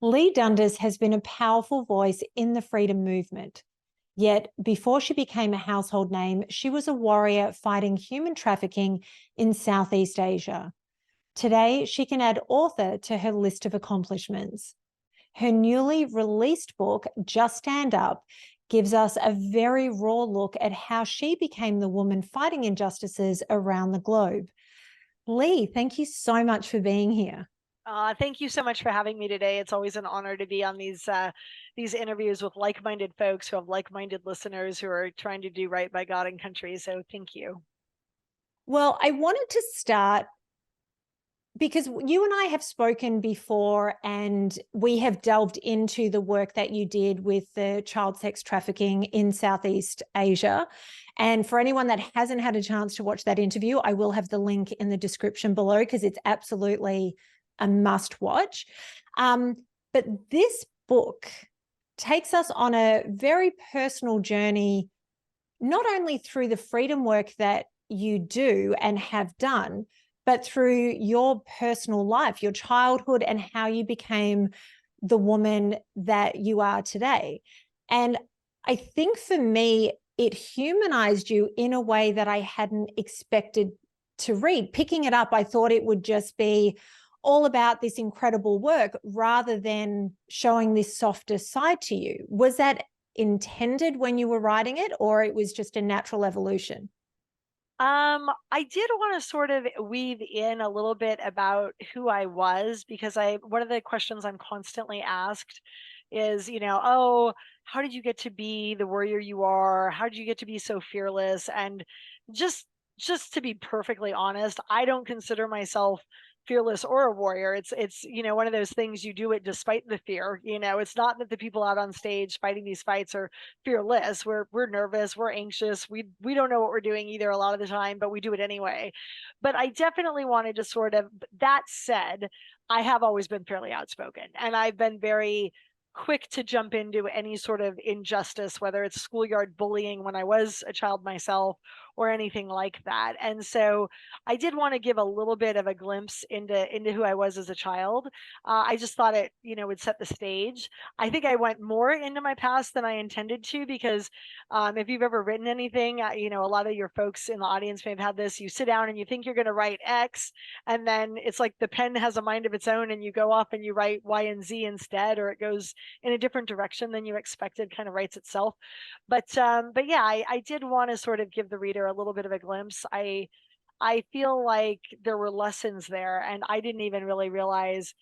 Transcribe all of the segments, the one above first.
Leigh Dundas has been a powerful voice in the freedom movement. Yet, before she became a household name, she was a warrior fighting human trafficking in Southeast Asia. Today, she can add author to her list of accomplishments. Her newly released book, Just Stand Up, gives us a very raw look at how she became the woman fighting injustices around the globe. Leigh, thank you so much for being here. Thank you so much for having me today. It's always an honor to be on these interviews with like-minded folks who have like-minded listeners who are trying to do right by God and country. So thank you. Well, I wanted to start because you and I have spoken before and we have delved into the work that you did with the child sex trafficking in Southeast Asia. And for anyone that hasn't had a chance to watch that interview, I will have the link in the description below because it's absolutely a must watch. But this book takes us on a very personal journey, not only through the freedom work that you do and have done, but through your personal life, your childhood, and how you became the woman that you are today. And I think for me, it humanized you in a way that I hadn't expected to read. Picking it up, I thought it would just be all about this incredible work rather than showing this softer side to you. Was that intended when you were writing it, or it was just a natural evolution? I did want to sort of weave in a little bit about who I was because one of the questions I'm constantly asked is, oh, how did you get to be the warrior you are? How did you get to be so fearless? And just just to be perfectly honest, I don't consider myself fearless or a warrior. It's one of those things, you do it despite the fear. It's not that the people out on stage fighting these fights are fearless. We're nervous, we're anxious, we don't know what we're doing either a lot of the time, but we do it anyway. But I definitely wanted to sort of, that said, I have always been fairly outspoken, and I've been very quick to jump into any sort of injustice, whether it's schoolyard bullying when I was a child myself or anything like that. And so I did want to give a little bit of a glimpse into who I was as a child. I just thought it would set the stage. I think I went more into my past than I intended to because if you've ever written anything, a lot of your folks in the audience may have had this. You sit down and you think you're going to write X, and then it's like the pen has a mind of its own, and you go off and you write Y and Z instead, or it goes in a different direction than you expected, kind of writes itself. But yeah, I did want to sort of give the reader a little bit of a glimpse. I feel like there were lessons there, and I didn't even really realize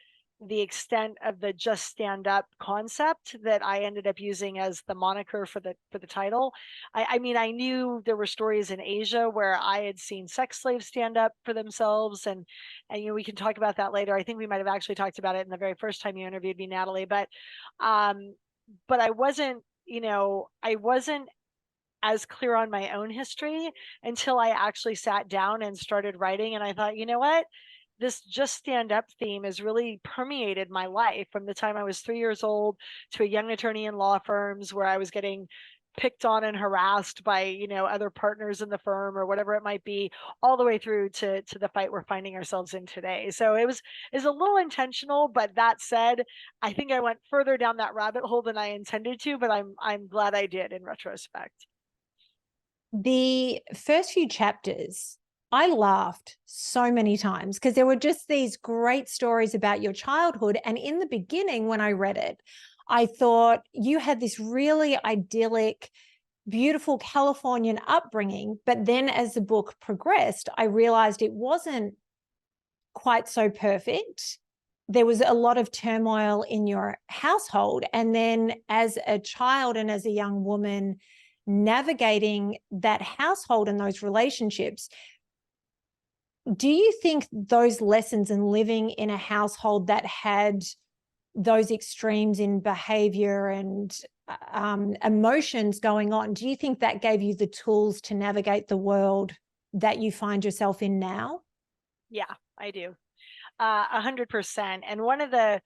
the extent of the just stand up concept that I ended up using as the moniker for the title. I mean, I knew there were stories in Asia where I had seen sex slaves stand up for themselves, and we can talk about that later. I think we might have actually talked about it in the very first time you interviewed me, Natalie. Um, but I wasn't as clear on my own history until I actually sat down and started writing. And I thought, you know what? This just stand up theme has really permeated my life from the time I was 3 years old to a young attorney in law firms where I was getting picked on and harassed by other partners in the firm or whatever it might be, all the way through to the fight we're finding ourselves in today. So it was a little intentional, but that said, I think I went further down that rabbit hole than I intended to, but I'm glad I did in retrospect. The first few chapters, I laughed so many times because there were just these great stories about your childhood. And in the beginning, when I read it, I thought you had this really idyllic, beautiful Californian upbringing. But then as the book progressed, I realized it wasn't quite so perfect. There was a lot of turmoil in your household. And then as a child and as a young woman, navigating that household and those relationships, do you think those lessons and living in a household that had those extremes in behavior and emotions going on, do you think that gave you the tools to navigate the world that you find yourself in now? Yeah, I do. 100%. And one of the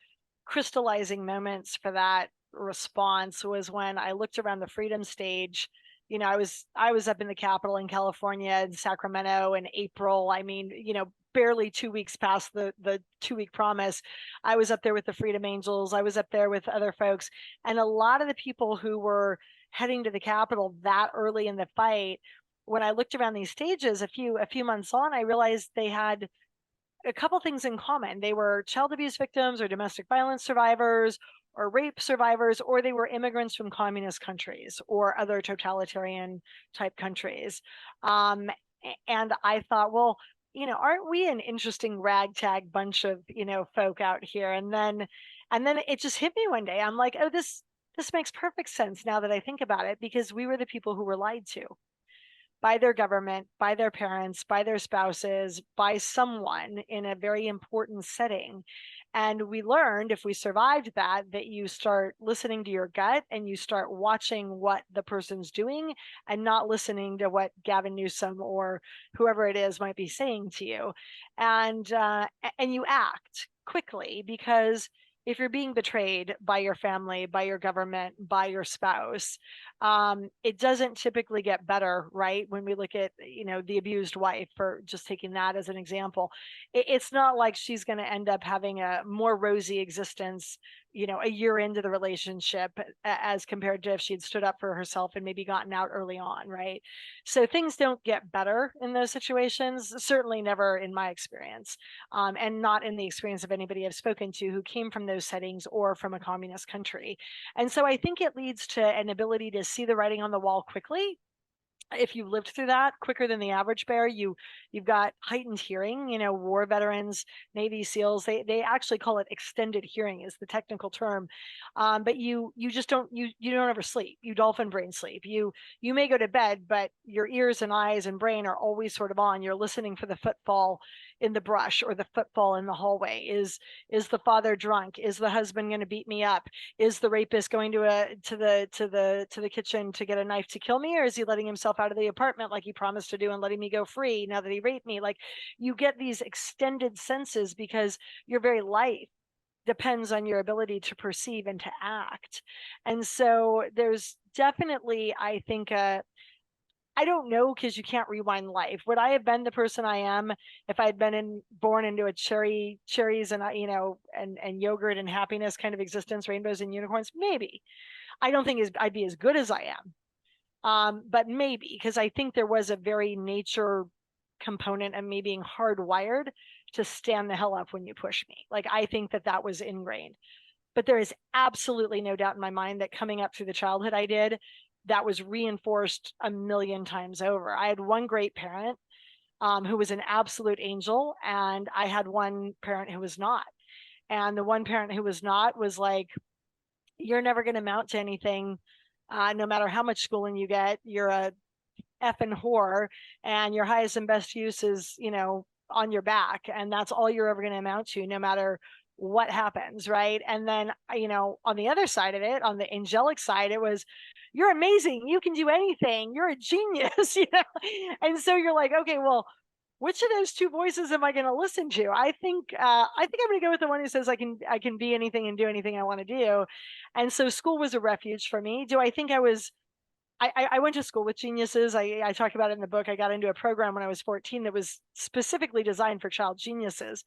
crystallizing moments for that response was when I looked around the freedom stage. I was up in the Capitol in California, in Sacramento, in April. I mean, barely 2 weeks past the 2 week promise, I was up there with the Freedom Angels. I was up there with other folks. And a lot of the people who were heading to the Capitol that early in the fight, when I looked around these stages a few months on, I realized they had a couple things in common. They were child abuse victims or domestic violence survivors or rape survivors, or they were immigrants from communist countries or other totalitarian type countries. And I thought, well, aren't we an interesting ragtag bunch of, folk out here? And then it just hit me one day. I'm like, oh, this makes perfect sense now that I think about it, because we were the people who were lied to by their government, by their parents, by their spouses, by someone in a very important setting. And we learned, if we survived that, that you start listening to your gut and you start watching what the person's doing and not listening to what Gavin Newsom or whoever it is might be saying to you. And you act quickly, because if you're being betrayed by your family, by your government, by your spouse, it doesn't typically get better, right? When we look at, the abused wife, for just taking that as an example, it's not like she's going to end up having a more rosy existence, a year into the relationship, as compared to if she'd stood up for herself and maybe gotten out early on, right? So things don't get better in those situations, certainly never in my experience, and not in the experience of anybody I've spoken to who came from those settings or from a communist country. And so I think it leads to an ability to see the writing on the wall quickly. If you've lived through that quicker than the average bear, you've got heightened hearing. War veterans, Navy SEALs, they actually call it extended hearing is the technical term. But you just you don't ever sleep. You dolphin brain sleep. You may go to bed, but your ears and eyes and brain are always sort of on. You're listening for the footfall in the brush or the footfall in the hallway. Is the father drunk? Is the husband going to beat me up? Is the rapist going to the kitchen to get a knife to kill me, or is he letting himself out of the apartment like he promised to do and letting me go free now that he raped me? Like, you get these extended senses because your very life depends on your ability to perceive and to act. And so there's definitely, I think, I don't know, because you can't rewind life. Would I have been the person I am if I'd been born into a cherries and and yogurt and happiness kind of existence, rainbows and unicorns? Maybe. I don't think I'd be as good as I am, but maybe, because I think there was a very nature component of me being hardwired to stand the hell up when you push me. Like, I think that was ingrained. But there is absolutely no doubt in my mind that coming up through the childhood I did, that was reinforced a million times over. I had one great parent, who was an absolute angel, and I had one parent who was not. And the one parent who was not was like, you're never going to amount to anything. No matter how much schooling you get, you're a effing whore, and your highest and best use is, on your back. And that's all you're ever going to amount to, no matter what happens, right? And then, on the other side of it, on the angelic side, it was, you're amazing, you can do anything, you're a genius. And so you're like, okay, well, which of those two voices am I going to listen to? I think I'm going to go with the one who says I can be anything and do anything I want to do. And so school was a refuge for me. Do I think I went to school with geniuses? I talk about it in the book. I got into a program when I was 14 that was specifically designed for child geniuses.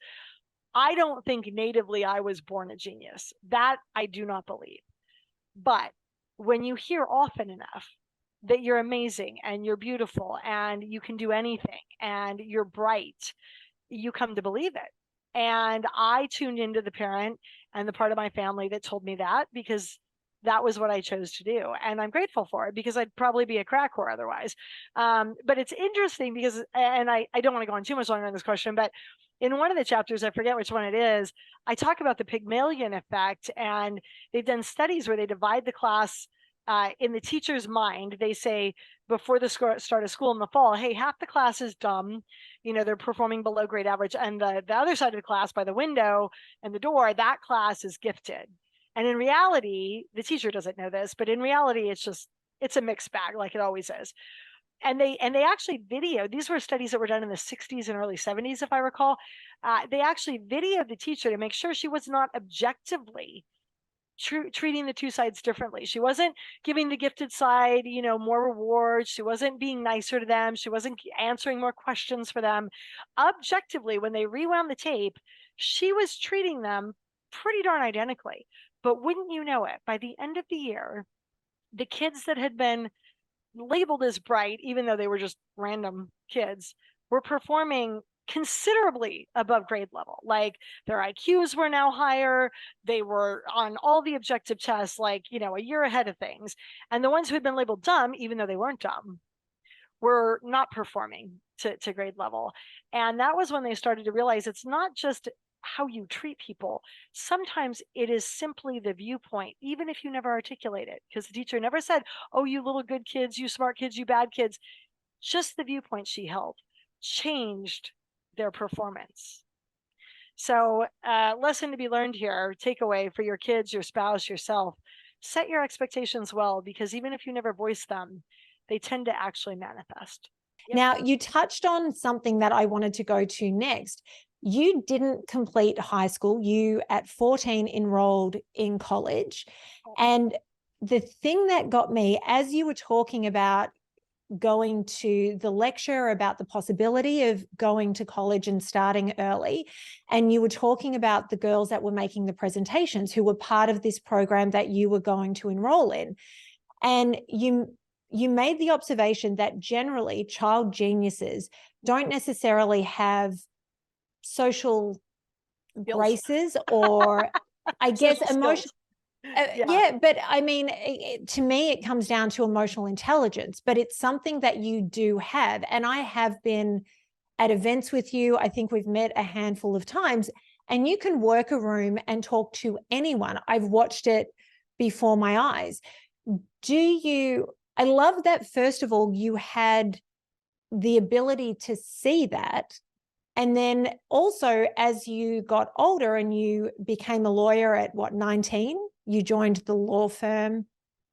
I don't think natively I was born a genius. That I do not believe. But when you hear often enough that you're amazing and you're beautiful and you can do anything and you're bright, you come to believe it. And I tuned into the parent and the part of my family that told me that, because that was what I chose to do. And I'm grateful for it, because I'd probably be a crack whore otherwise. But it's interesting because, and I don't want to go on too much longer on this question, but in one of the chapters, I forget which one it is, I talk about the Pygmalion effect. And they've done studies where they divide the class in the teacher's mind. They say before the start of school in the fall, hey, half the class is dumb, they're performing below grade average, and the other side of the class by the window and the door, that class is gifted. And in reality, the teacher doesn't know this, but in reality, it's a mixed bag, like it always is. And they actually these were studies that were done in the 60s and early 70s, if I recall. They actually videoed the teacher to make sure she was not objectively treating the two sides differently. She wasn't giving the gifted side, more rewards. She wasn't being nicer to them. She wasn't answering more questions for them. Objectively, when they rewound the tape, she was treating them pretty darn identically. But wouldn't you know it, by the end of the year, the kids that had been labeled as bright, even though they were just random kids, were performing considerably above grade level. Like their IQs were now higher. They were on all the objective tests, like, a year ahead of things. And the ones who had been labeled dumb, even though they weren't dumb, were not performing to grade level. And that was when they started to realize it's not just how you treat people. Sometimes it is simply the viewpoint, even if you never articulate it, because the teacher never said, oh, you little good kids, you smart kids, you bad kids. Just the viewpoint she held changed their performance. So, lesson to be learned here, takeaway for your kids, your spouse, yourself: set your expectations well, because even if you never voice them, they tend to actually manifest. Yep. Now, you touched on something that I wanted to go to next. You didn't complete high school. You, at 14, enrolled in college. And the thing that got me, as you were talking about going to the lecture about the possibility of going to college and starting early, and you were talking about the girls that were making the presentations who were part of this program that you were going to enroll in, and you made the observation that generally child geniuses don't necessarily have social graces, or I guess emotion. Yeah, but I mean, to me, it comes down to emotional intelligence, but it's something that you do have. And I have been at events with you. I think we've met a handful of times, and you can work a room and talk to anyone. I've watched it before my eyes. I love that, first of all, you had the ability to see that. And then also, as you got older and you became a lawyer at 19, you joined the law firm.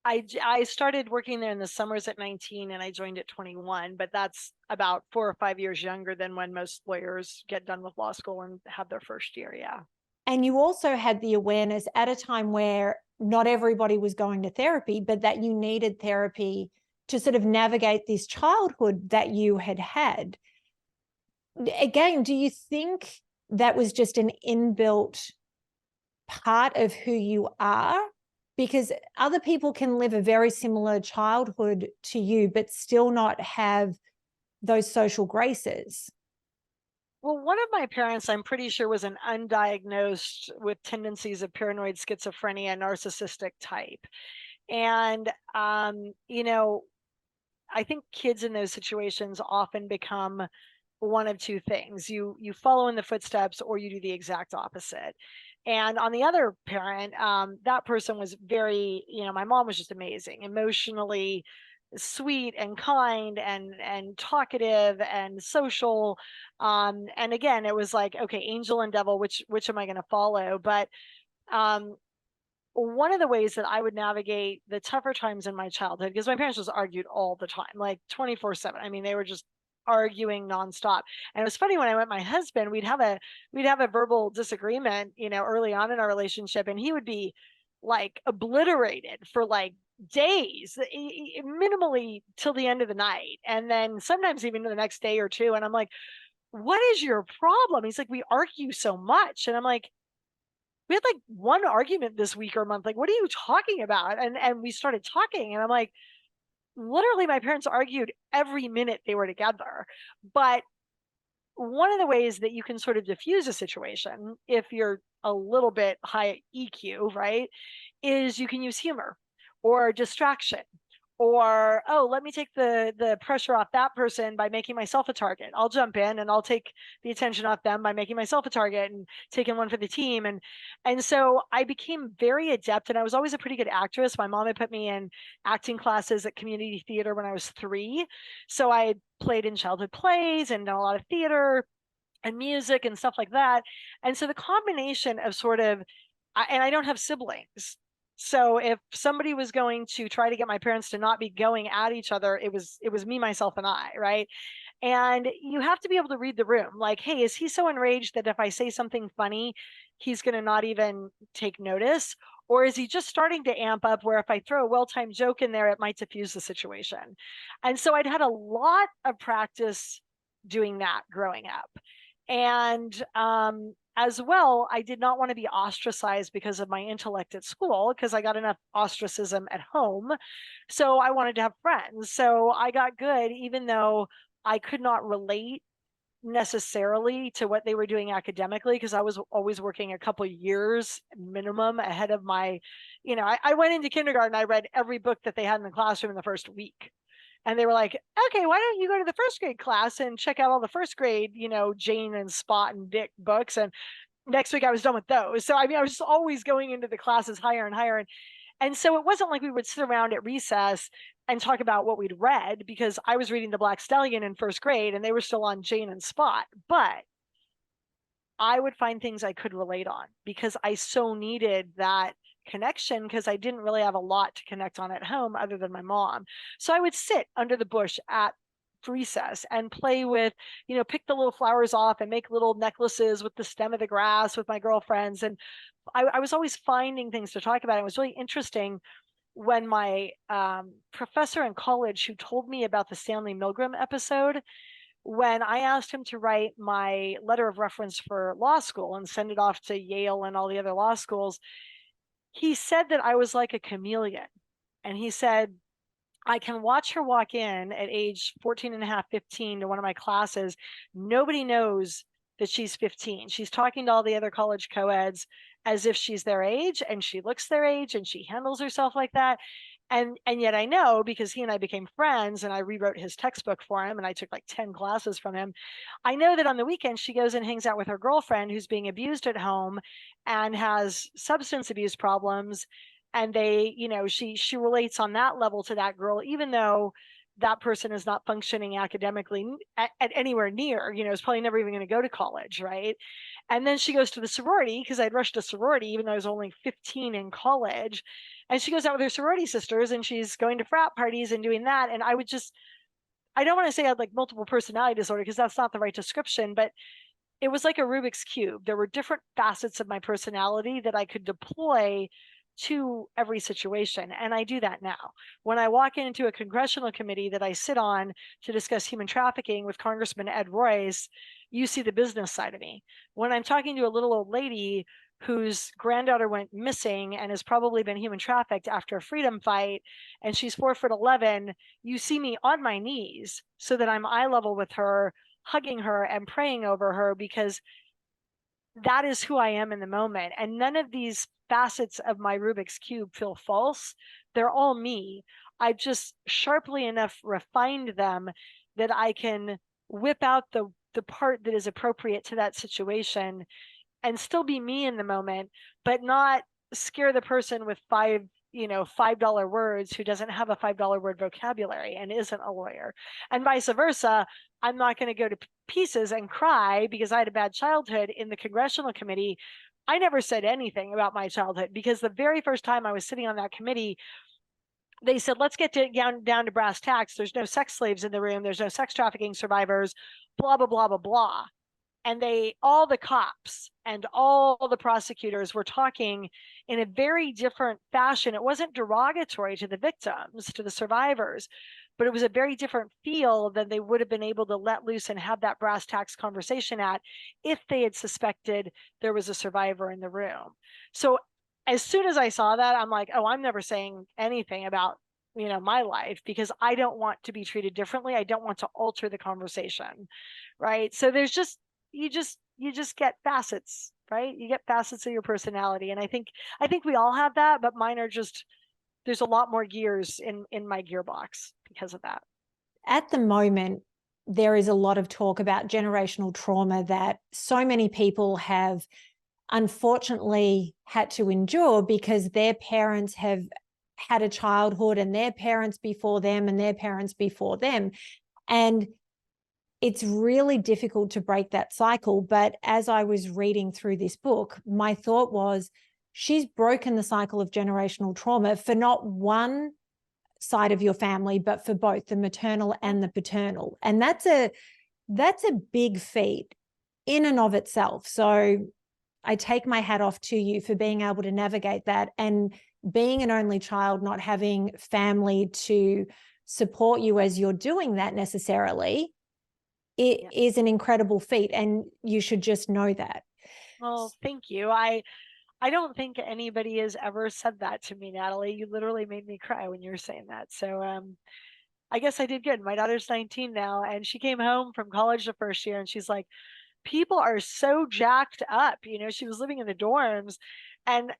I started working there in the summers at 19 and I joined at 21, but that's about 4 or 5 years younger than when most lawyers get done with law school and have their first year. Yeah. And you also had the awareness at a time where not everybody was going to therapy, but that you needed therapy to sort of navigate this childhood that you had had. Again, do you think that was just an inbuilt part of who you are? Because other people can live a very similar childhood to you, but still not have those social graces. Well, one of my parents, I'm pretty sure, was an undiagnosed with tendencies of paranoid schizophrenia, narcissistic type. And, I think kids in those situations often become one of two things. You follow in the footsteps, or you do the exact opposite. And on the other parent, that person was very, my mom was just amazing, emotionally sweet and kind and talkative and social. And again, it was like, okay, angel and devil, which am I going to follow? But um, one of the ways that I would navigate the tougher times in my childhood, because my parents just argued all the time, like 24/7. I mean, they were just arguing nonstop. And it was funny, when I met my husband, we'd have a verbal disagreement, early on in our relationship, and he would be like obliterated for like days, minimally till the end of the night. And then sometimes even the next day or two. And I'm like, what is your problem? He's like, we argue so much. And I'm like, we had like one argument this week or month. Like, what are you talking about? And we started talking, and I'm like, literally, my parents argued every minute they were together. But one of the ways that you can sort of diffuse a situation, if you're a little bit high EQ, right, is you can use humor or distraction, or, oh, let me take the pressure off that person by making myself a target. I'll jump in and I'll take the attention off them by making myself a target and taking one for the team. And so I became very adept, and I was always a pretty good actress. My mom had put me in acting classes at community theater when I was 3. So I had played in childhood plays and done a lot of theater and music and stuff like that. And so the combination of sort of, and I don't have siblings, so if somebody was going to try to get my parents to not be going at each other, it was me, myself, and I, right? And you have to be able to read the room. Like, hey, is he so enraged that if I say something funny, he's going to not even take notice? Or is he just starting to amp up where if I throw a well-timed joke in there, it might diffuse the situation? And so I'd had a lot of practice doing that growing up. And as well, I did not want to be ostracized because of my intellect at school, because I got enough ostracism at home. So I wanted to have friends. So I got good, even though I could not relate necessarily to what they were doing academically, because I was always working a couple years minimum ahead of my, I went into kindergarten, I read every book that they had in the classroom in the first week. And they were like, okay, why don't you go to the first grade class and check out all the first grade, Jane and Spot and Dick books. And next week I was done with those. So I mean, I was just always going into the classes higher and higher. And so it wasn't like we would sit around at recess and talk about what we'd read, because I was reading The Black Stallion in first grade and they were still on Jane and Spot. But I would find things I could relate on because I so needed that connection, because I didn't really have a lot to connect on at home other than my mom. So I would sit under the bush at recess and play with, pick the little flowers off and make little necklaces with the stem of the grass with my girlfriends. And I was always finding things to talk about. It was really interesting when my professor in college, who told me about the Stanley Milgram episode, when I asked him to write my letter of reference for law school and send it off to Yale and all the other law schools, he said that I was like a chameleon. And he said, I can watch her walk in at age 14 and a half, 15 to one of my classes. Nobody knows that she's 15. She's talking to all the other college co-eds as if she's their age, and she looks their age, and she handles herself like that. And yet I know, because he and I became friends and I rewrote his textbook for him and I took like 10 classes from him. I know that on the weekend she goes and hangs out with her girlfriend who's being abused at home and has substance abuse problems. And they, she relates on that level to that girl, even though that person is not functioning academically at anywhere near, is probably never even going to go to college, right? And then she goes to the sorority, because I'd rushed a sorority even though I was only 15 in college. And she goes out with her sorority sisters and she's going to frat parties and doing that. And I don't want to say I had like multiple personality disorder, because that's not the right description, but it was like a Rubik's Cube. There were different facets of my personality that I could deploy to every situation. And I do that now. When I walk into a congressional committee that I sit on to discuss human trafficking with Congressman Ed Royce, you see the business side of me. When I'm talking to a little old lady whose granddaughter went missing and has probably been human trafficked after a freedom fight, and she's 4'11", you see me on my knees so that I'm eye level with her, hugging her and praying over her, because that is who I am in the moment. And none of these facets of my Rubik's Cube feel false. They're all me. I've just sharply enough refined them that I can whip out the part that is appropriate to that situation and still be me in the moment, but not scare the person with $5 words who doesn't have a $5 word vocabulary and isn't a lawyer. And vice versa. I'm not going to go to pieces and cry because I had a bad childhood in the congressional committee. I never said anything about my childhood, because the very first time I was sitting on that committee, they said, let's get down to brass tacks. There's no sex slaves in the room. There's no sex trafficking survivors, blah, blah, blah, blah, blah. And all the cops and all the prosecutors were talking in a very different fashion. It wasn't derogatory to the victims, to the survivors, but it was a very different feel than they would have been able to let loose and have that brass tacks conversation at if they had suspected there was a survivor in the room. So as soon as I saw that, I'm like, oh, I'm never saying anything about my life, because I don't want to be treated differently. I don't want to alter the conversation, right? So there's just you just get facets, right? You get facets of your personality, and I think we all have that, but mine are just, there's a lot more gears in my gearbox because of that. At the moment, there is a lot of talk about generational trauma that so many people have unfortunately had to endure because their parents have had a childhood, and their parents before them, and their parents before them. And it's really difficult to break that cycle. But as I was reading through this book, my thought was, she's broken the cycle of generational trauma for not one side of your family, but for both the maternal and the paternal. And that's a big feat in and of itself. So I take my hat off to you for being able to navigate that. And being an only child, not having family to support you as you're doing that necessarily, it is an incredible feat. And you should just know that. Well, thank you. I don't think anybody has ever said that to me, Natalie. You literally made me cry when you were saying that. So I guess I did good. My daughter's 19 now, and she came home from college the first year, and she's like, people are so jacked up. She was living in the dorms, and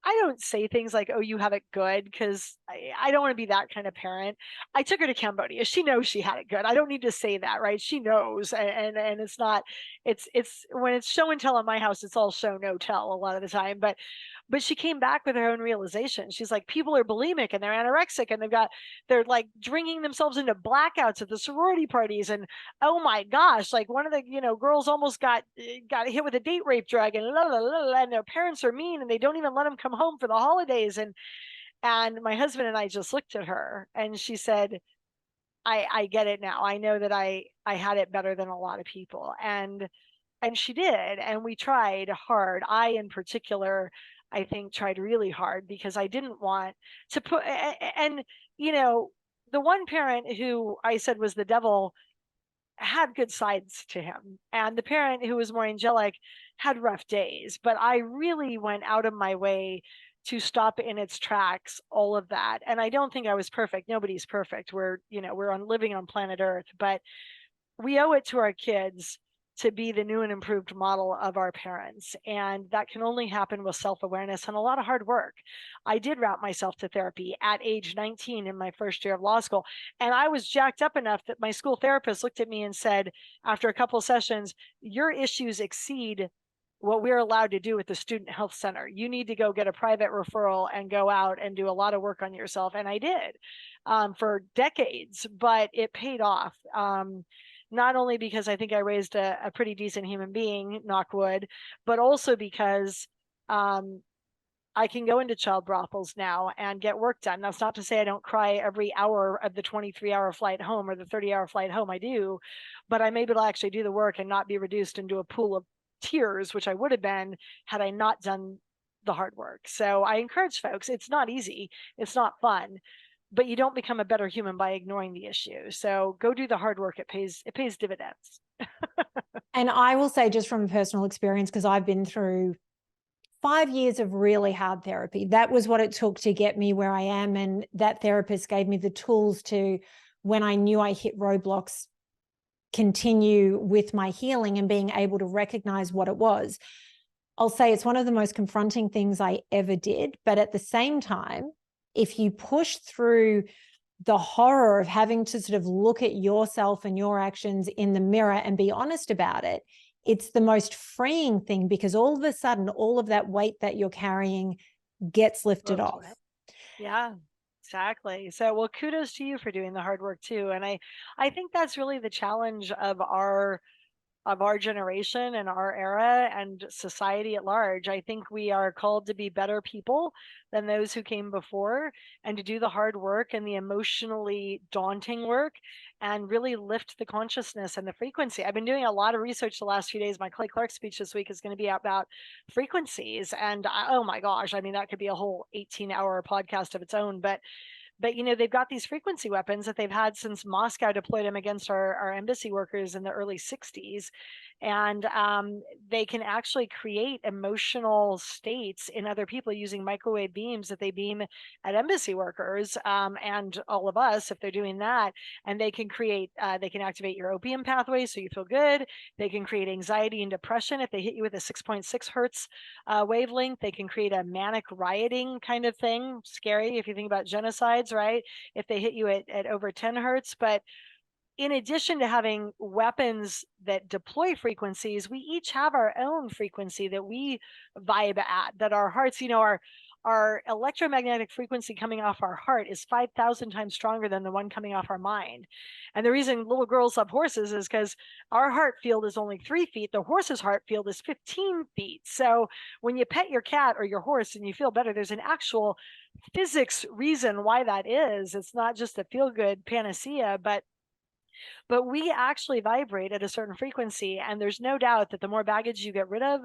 I don't say things like, oh, you have it good, because I don't want to be that kind of parent. I took her to Cambodia. She knows she had it good. I don't need to say that, right? She knows. And it's not, it's when it's show and tell in my house, it's all show, no tell a lot of the time. But she came back with her own realization. She's like, people are bulimic and they're anorexic and they're like drinking themselves into blackouts at the sorority parties. And oh my gosh, like one of the, girls almost got hit with a date rape drug, and and their parents are mean and they don't even let them come home for the holidays. And my husband and I just looked at her, and she said, I get it now. I know that I had it better than a lot of people. And she did, and we tried hard. I in particular, I think, tried really hard, because I didn't want to put and you know the one parent who I said was the devil had good sides to him, and the parent who was more angelic had rough days. But I really went out of my way to stop in its tracks all of that. And I don't think I was perfect. Nobody's perfect. We're on living on planet Earth, but we owe it to our kids to be the new and improved model of our parents. And that can only happen with self-awareness and a lot of hard work. I did route myself to therapy at age 19 in my first year of law school. And I was jacked up enough that my school therapist looked at me and said, after a couple of sessions, your issues exceed what we're allowed to do at the student health center. You need to go get a private referral and go out and do a lot of work on yourself. And I did for decades, but it paid off. Not only because I think I raised a pretty decent human being, knock wood, but also because I can go into child brothels now and get work done. That's not to say I don't cry every hour of the 23-hour flight home or the 30-hour flight home. I do, but I'm able to actually do the work and not be reduced into a pool of tears, which I would have been had I not done the hard work. So I encourage folks, it's not easy, it's not fun, but you don't become a better human by ignoring the issue. So go do the hard work. It pays dividends. And I will say, just from personal experience, because I've been through 5 years of really hard therapy. That was what it took to get me where I am. And that therapist gave me the tools to, when I knew I hit roadblocks, continue with my healing and being able to recognize what it was. I'll say it's one of the most confronting things I ever did. But at the same time, if you push through the horror of having to sort of look at yourself and your actions in the mirror and be honest about it, it's the most freeing thing, because all of a sudden, all of that weight that you're carrying gets lifted off. Yeah, exactly. So, well, kudos to you for doing the hard work too. And I think that's really the challenge of our generation and our era and society at large. I think we are called to be better people than those who came before, and to do the hard work and the emotionally daunting work, and really lift the consciousness and the frequency. I've been doing a lot of research the last few days. My Clay Clark speech this week is going to be about frequencies. And oh my gosh, I mean, that could be a whole 18-hour podcast of its own. But they've got these frequency weapons that they've had since Moscow deployed them against our embassy workers in the early 60s. And they can actually create emotional states in other people using microwave beams that they beam at embassy workers, and all of us if they're doing that. And they can they can activate your opium pathway so you feel good. They can create anxiety and depression if they hit you with a 6.6 hertz wavelength. They can create a manic rioting kind of thing. Scary if you think about genocides, right? If they hit you at over 10 hertz. But in addition to having weapons that deploy frequencies, we each have our own frequency that we vibe at, that our hearts, our electromagnetic frequency coming off our heart is 5,000 times stronger than the one coming off our mind. And the reason little girls love horses is because our heart field is only 3 feet. The horse's heart field is 15 feet. So when you pet your cat or your horse and you feel better, there's an actual physics reason why that is. It's not just a feel good panacea, but But we actually vibrate at a certain frequency. And there's no doubt that the more baggage you get rid of,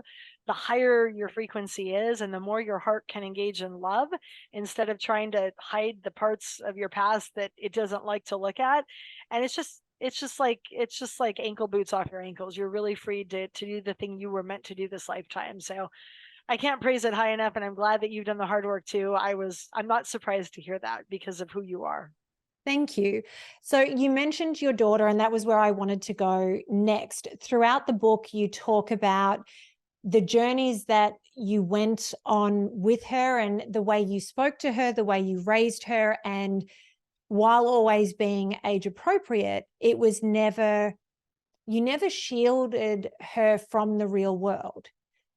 the higher your frequency is, and the more your heart can engage in love instead of trying to hide the parts of your past that it doesn't like to look at. And it's just like ankle boots off your ankles. You're really free to do the thing you were meant to do this lifetime. So I can't praise it high enough. And I'm glad that you've done the hard work too. I'm not surprised to hear that because of who you are. Thank you. So you mentioned your daughter, and that was where I wanted to go next. Throughout the book, you talk about the journeys that you went on with her and the way you spoke to her, the way you raised her. And while always being age appropriate, it was never, you never shielded her from the real world.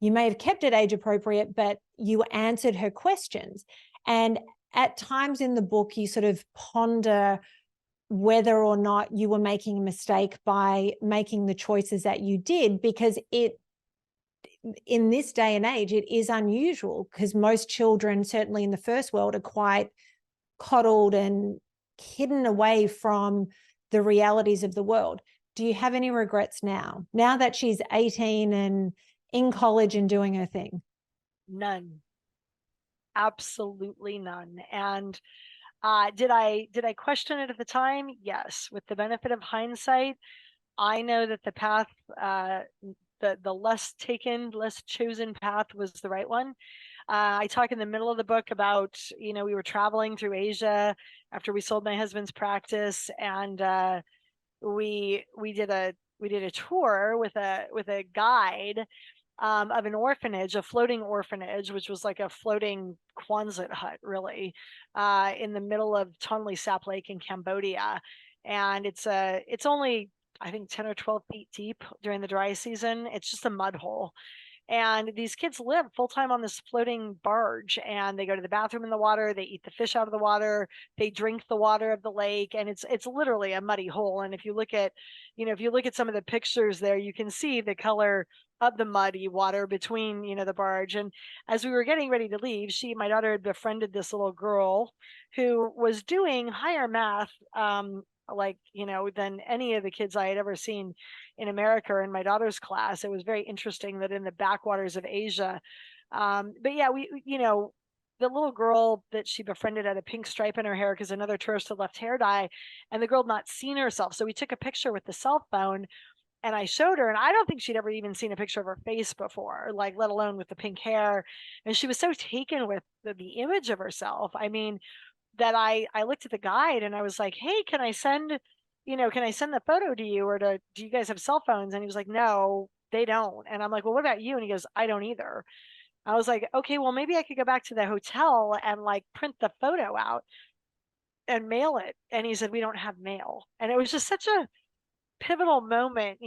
You may have kept it age appropriate, but you answered her questions. And at times in the book, you sort of ponder whether or not you were making a mistake by making the choices that you did, because it, in this day and age, it is unusual because most children, certainly in the first world, are quite coddled and hidden away from the realities of the world. Do you have any regrets now that she's 18 and in college and doing her thing? None. Absolutely none. And did I question it at the time? Yes. With the benefit of hindsight, I know that the path, the less taken, less chosen path was the right one. I talk in the middle of the book about, we were traveling through Asia after we sold my husband's practice, and we did a tour with a guide, of an orphanage, a floating orphanage, which was like a floating Quonset hut, really, in the middle of Tonle Sap Lake in Cambodia. And it's only, I think, 10 or 12 feet deep during the dry season. It's just a mud hole. And these kids live full time on this floating barge, and they go to the bathroom in the water, they eat the fish out of the water, they drink the water of the lake, and it's literally a muddy hole. And if you look at some of the pictures there, you can see the color of the muddy water between, the barge. And as we were getting ready to leave, my daughter had befriended this little girl who was doing higher math, like, than any of the kids I had ever seen in America or in my daughter's class. It was very interesting that in the backwaters of Asia. But yeah, the little girl that she befriended had a pink stripe in her hair because another tourist had left hair dye, and the girl had not seen herself. So we took a picture with the cell phone, and I showed her, and I don't think she'd ever even seen a picture of her face before, like, let alone with the pink hair. And she was so taken with the image of herself. I mean, that I looked at the guide and I was like, hey, can I send the photo to you, or do you guys have cell phones? And he was like, no, they don't. And I'm like, well, what about you? And he goes, I don't either. I was like, okay, well, maybe I could go back to the hotel and like print the photo out and mail it. And he said, we don't have mail. And it was just such a pivotal moment.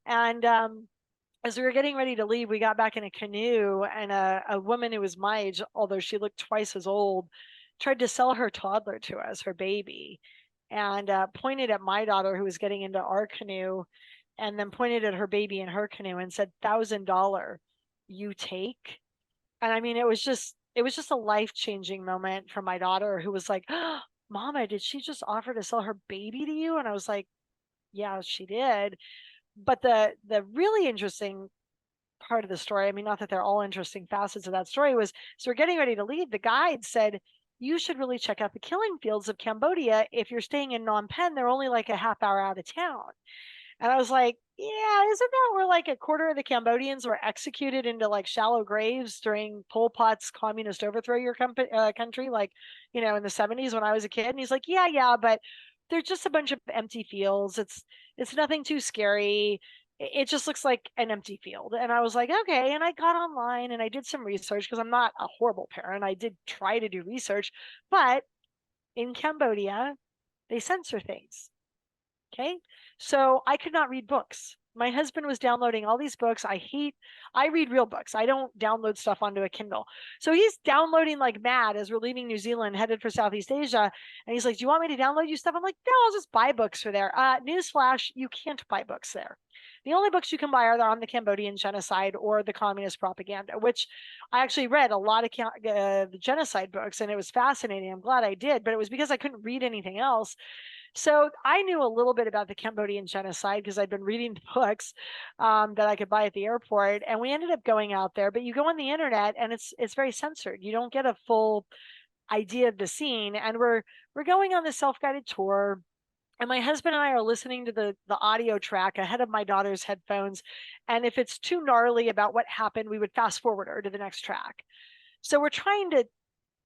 And as we were getting ready to leave, we got back in a canoe, and a woman who was my age, although she looked twice as old, tried to sell her toddler to us, her baby, and pointed at my daughter who was getting into our canoe, and then pointed at her baby in her canoe and said, $1,000 you take. And I mean, it was just a life-changing moment for my daughter, who was like, oh, Mama, did she just offer to sell her baby to you? And I was like, yeah, she did. But the really interesting part of the story, I mean, not that they're all interesting facets of that story, was, so we're getting ready to leave. The guide said, you should really check out the killing fields of Cambodia. If you're staying in Phnom Penh, they're only like a half hour out of town. And I was like, yeah, isn't that where like a quarter of the Cambodians were executed into like shallow graves during Pol Pot's communist overthrow your country, like, in the 70s when I was a kid? And he's like, yeah, but they're just a bunch of empty fields. It's nothing too scary. It just looks like an empty field. And I was like, okay. And I got online and I did some research because I'm not a horrible parent. I did try to do research, but in Cambodia, they censor things. Okay. So I could not read books. My husband was downloading all these books. I read real books. I don't download stuff onto a Kindle. So he's downloading like mad as we're leaving New Zealand, headed for Southeast Asia. And he's like, do you want me to download you stuff? I'm like, no, I'll just buy books for there. Newsflash, you can't buy books there. The only books you can buy are on the Cambodian genocide or the communist propaganda, which I actually read a lot of the genocide books, and it was fascinating. I'm glad I did, but it was because I couldn't read anything else. So I knew a little bit about the Cambodian genocide because I'd been reading the books that I could buy at the airport, and we ended up going out there. But you go on the internet, and it's very censored. You don't get a full idea of the scene. And we're going on the self-guided tour, and my husband and I are listening to the audio track ahead of my daughter's headphones. And if it's too gnarly about what happened, we would fast forward her to the next track. So we're trying to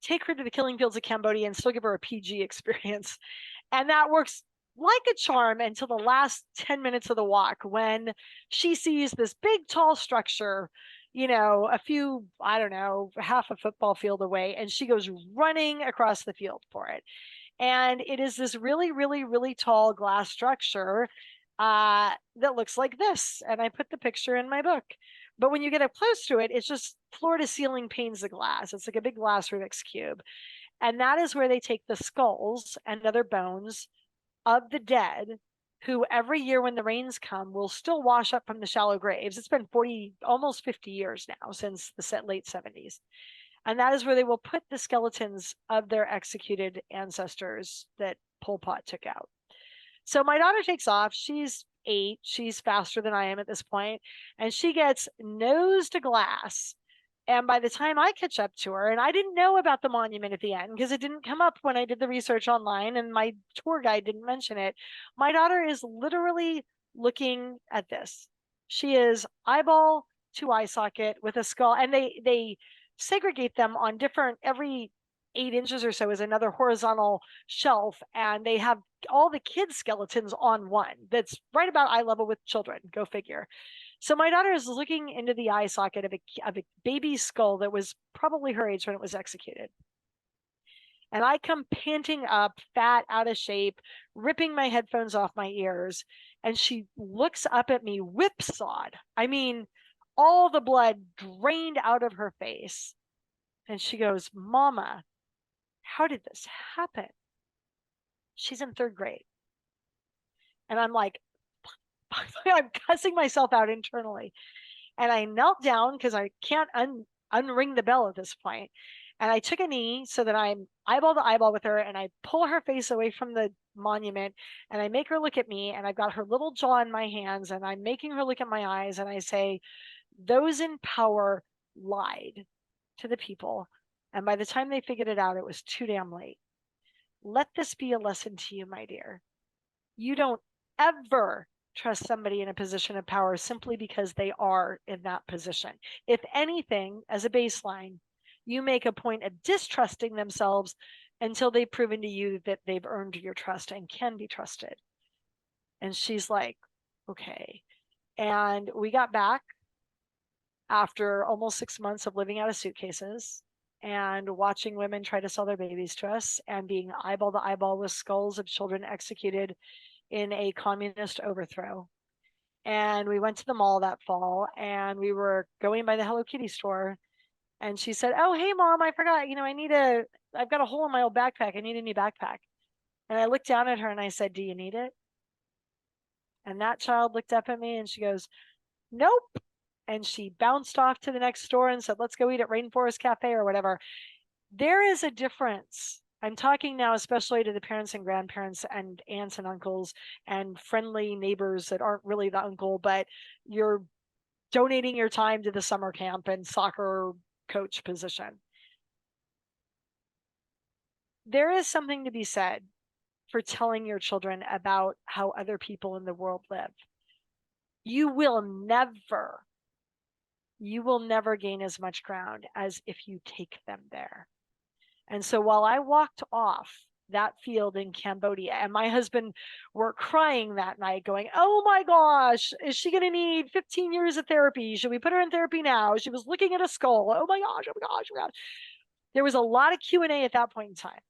take her to the killing fields of Cambodia and still give her a PG experience. And that works like a charm until the last 10 minutes of the walk, when she sees this big, tall structure, a few, I don't know, half a football field away, and she goes running across the field for it. And it is this really, really, really tall glass structure that looks like this. And I put the picture in my book. But when you get up close to it, it's just floor to ceiling panes of glass. It's like a big glass Rubik's Cube. And that is where they take the skulls and other bones of the dead, who every year when the rains come will still wash up from the shallow graves. It's been 40, almost 50 years now since the late 70s. And that is where they will put the skeletons of their executed ancestors that Pol Pot took out. So my daughter takes off. She's 8. She's faster than I am at this point. And she gets nose to glass. And by the time I catch up to her, and I didn't know about the monument at the end because it didn't come up when I did the research online, and my tour guide didn't mention it, my daughter is literally looking at this. She is eyeball to eye socket with a skull, and they segregate them on different, every 8 inches or so is another horizontal shelf, and they have all the kids' skeletons on one that's right about eye level with children. Go figure. So my daughter is looking into the eye socket of a baby skull that was probably her age when it was executed. And I come panting up, fat, out of shape, ripping my headphones off my ears. And she looks up at me whipsawed. I mean, all the blood drained out of her face. And she goes, "Mama, how did this happen?" She's in 3rd grade. And I'm like, I'm cussing myself out internally. And I knelt down because I can't unring the bell at this point. And I took a knee so that I'm eyeball to eyeball with her, and I pull her face away from the monument, and I make her look at me, and I've got her little jaw in my hands, and I'm making her look at my eyes, and I say, "Those in power lied to the people. And by the time they figured it out, it was too damn late. Let this be a lesson to you, my dear. You don't ever trust somebody in a position of power simply because they are in that position. If anything, as a baseline, you make a point of distrusting themselves until they've proven to you that they've earned your trust and can be trusted." And she's like, "Okay." And we got back after almost 6 months of living out of suitcases and watching women try to sell their babies to us and being eyeball to eyeball with skulls of children executed in a communist overthrow. And we went to the mall that fall, and we were going by the Hello Kitty store, and she said, "Oh, hey Mom, I forgot, I've got a hole in my old backpack. I need a new backpack." And I looked down at her and I said, "Do you need it?" And that child looked up at me and she goes, "Nope." And she bounced off to the next store and said, "Let's go eat at Rainforest Cafe," or whatever. There is a difference. I'm talking now especially to the parents and grandparents and aunts and uncles and friendly neighbors that aren't really the uncle, but you're donating your time to the summer camp and soccer coach position. There is something to be said for telling your children about how other people in the world live. You will never gain as much ground as if you take them there. And so while I walked off that field in Cambodia, and my husband were crying that night going, "Oh my gosh, is she going to need 15 years of therapy? Should we put her in therapy now? She was looking at a skull. Oh my gosh, oh my gosh, oh my gosh." There was a lot of Q&A at that point in time.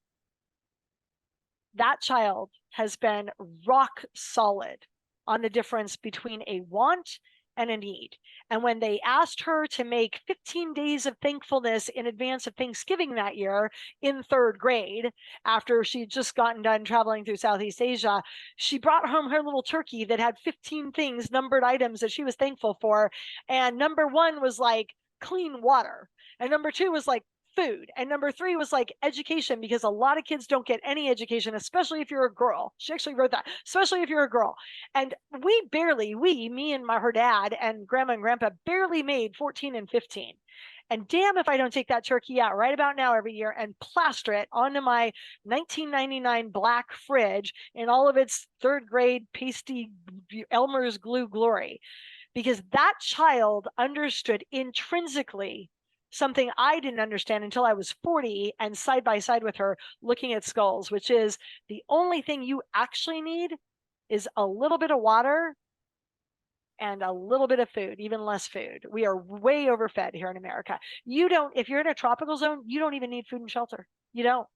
That child has been rock solid on the difference between a want and a need. And when they asked her to make 15 days of thankfulness in advance of Thanksgiving that year in third grade, after she'd just gotten done traveling through Southeast Asia, she brought home her little turkey that had 15 things, numbered items that she was thankful for. And number one was like clean water. And number two was like food. And number three was like education, because a lot of kids don't get any education, especially if you're a girl. She actually wrote that, especially if you're a girl. And me and her dad and grandma and grandpa barely made 14 and 15. And damn if I don't take that turkey out right about now every year and plaster it onto my 1999 black fridge in all of its third grade pasty Elmer's glue glory. Because that child understood intrinsically something I didn't understand until I was 40 and side by side with her looking at skulls, which is the only thing you actually need is a little bit of water and a little bit of food, even less food. We are way overfed here in America. If you're in a tropical zone, you don't even need food and shelter. You don't.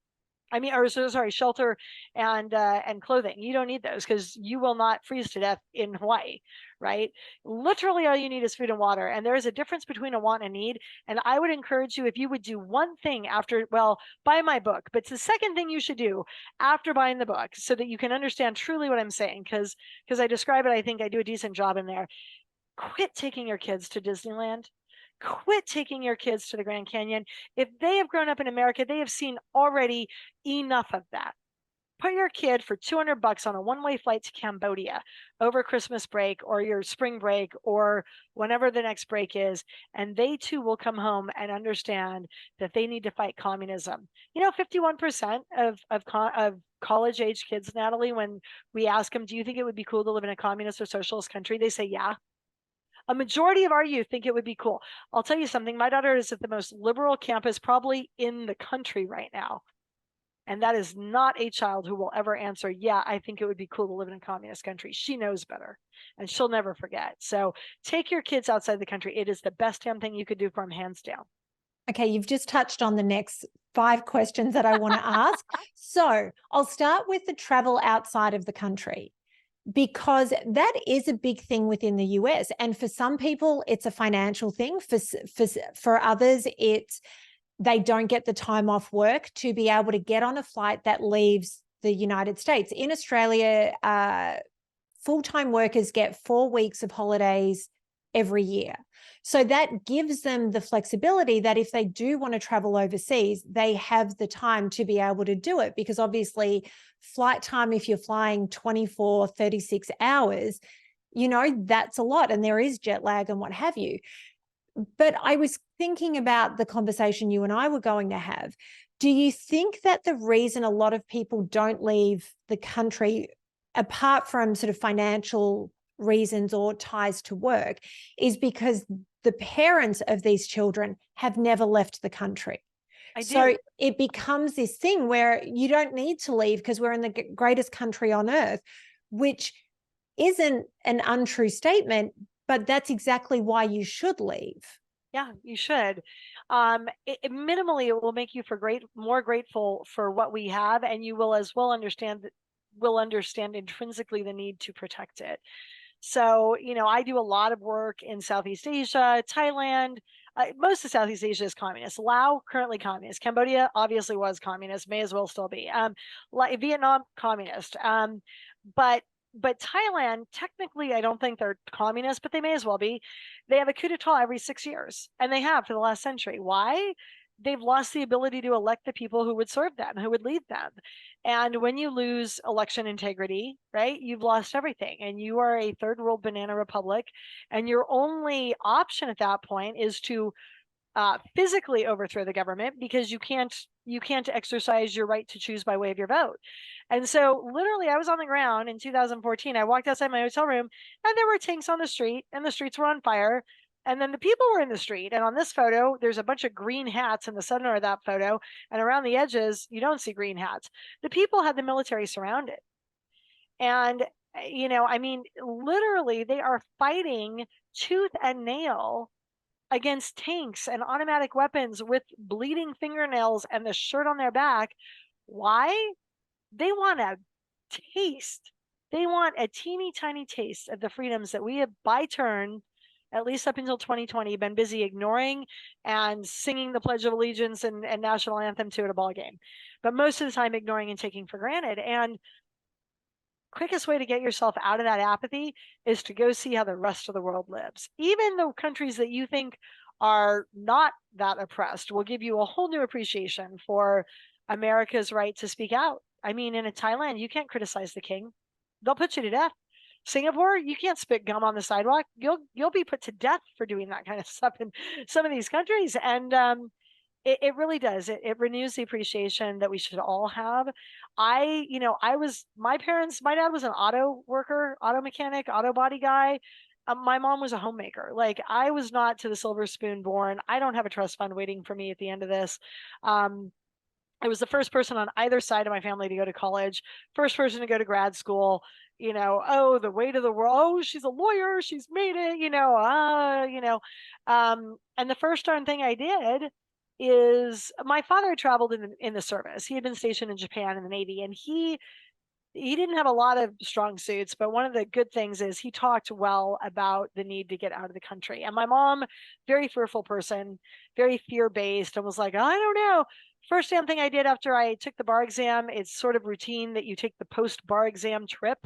Shelter and clothing. You don't need those because you will not freeze to death in Hawaii, right? Literally all you need is food and water. And there is a difference between a want and a need. And I would encourage you, if you would do one thing after, well, buy my book, but it's the second thing you should do after buying the book so that you can understand truly what I'm saying. Because I describe it, I think I do a decent job in there. Quit taking your kids to Disneyland. Quit taking your kids to the Grand Canyon. If they have grown up in America, they have seen already enough of that. Put your kid for $200 on a one-way flight to Cambodia over Christmas break or your spring break or whenever the next break is, and they too will come home and understand that they need to fight communism. 51% of college-age kids, Natalie, when we ask them, do you think it would be cool to live in a communist or socialist country? They say, yeah. A majority of our youth think it would be cool. I'll tell you something. My daughter is at the most liberal campus probably in the country right now. And that is not a child who will ever answer, yeah, I think it would be cool to live in a communist country. She knows better and she'll never forget. So take your kids outside the country. It is the best damn thing you could do for them, hands down. Okay, you've just touched on the next 5 questions that I want to ask. So I'll start with the travel outside of the country, because that is a big thing within the US. And for some people, it's a financial thing. For others, it's they don't get the time off work to be able to get on a flight that leaves the United States. In Australia, full-time workers get 4 weeks of holidays every year. So that gives them the flexibility that if they do want to travel overseas, they have the time to be able to do it, because obviously flight time, if you're flying 24, 36 hours, that's a lot, and there is jet lag and what have you. But I was thinking about the conversation you and I were going to have. Do you think that the reason a lot of people don't leave the country, apart from sort of financial reasons or ties to work, is because the parents of these children have never left the country? So it becomes this thing where you don't need to leave because we're in the greatest country on earth, which isn't an untrue statement, but that's exactly why you should leave. Yeah, you should. Minimally, it will make you more grateful for what we have, and you will as well understand intrinsically the need to protect it. So, I do a lot of work in Southeast Asia, Thailand. Most of Southeast Asia is communist. Laos, currently communist. Cambodia obviously was communist, may as well still be. Vietnam, communist. But Thailand, technically, I don't think they're communist, but they may as well be. They have a coup d'etat every 6 years, and they have for the last century. Why? They've lost the ability to elect the people who would serve them, who would lead them. And when you lose election integrity, right, you've lost everything. And you are a third world banana republic. And your only option at that point is to physically overthrow the government, because you can't exercise your right to choose by way of your vote. And so literally I was on the ground in 2014. I walked outside my hotel room and there were tanks on the street and the streets were on fire. And then the people were in the street. And on this photo, there's a bunch of green hats in the center of that photo. And around the edges, you don't see green hats. The people had the military surrounded. And, literally they are fighting tooth and nail against tanks and automatic weapons with bleeding fingernails and the shirt on their back. Why? They want a taste. They want a teeny tiny taste of the freedoms that we have by turn at least up until 2020, been busy ignoring and singing the Pledge of Allegiance and national anthem to at a ball game. But most of the time ignoring and taking for granted. And quickest way to get yourself out of that apathy is to go see how the rest of the world lives. Even the countries that you think are not that oppressed will give you a whole new appreciation for America's right to speak out. I mean, in Thailand, you can't criticize the king. They'll put you to death. Singapore, you can't spit gum on the sidewalk. You'll be put to death for doing that kind of stuff in some of these countries. And it really does. It renews the appreciation that we should all have. My dad was an auto worker, auto mechanic, auto body guy. My mom was a homemaker. Like, I was not to the silver spoon born. I don't have a trust fund waiting for me at the end of this. I was the first person on either side of my family to go to college, first person to go to grad school. Oh, the weight of the world. Oh, she's a lawyer. She's made it. And the first darn thing I did is, my father traveled in the service. He had been stationed in Japan in the Navy, and he didn't have a lot of strong suits, but one of the good things is he talked well about the need to get out of the country. And my mom, very fearful person, very fear-based, and was like, I don't know. First damn thing I did after I took the bar exam, it's sort of routine that you take the post-bar exam trip.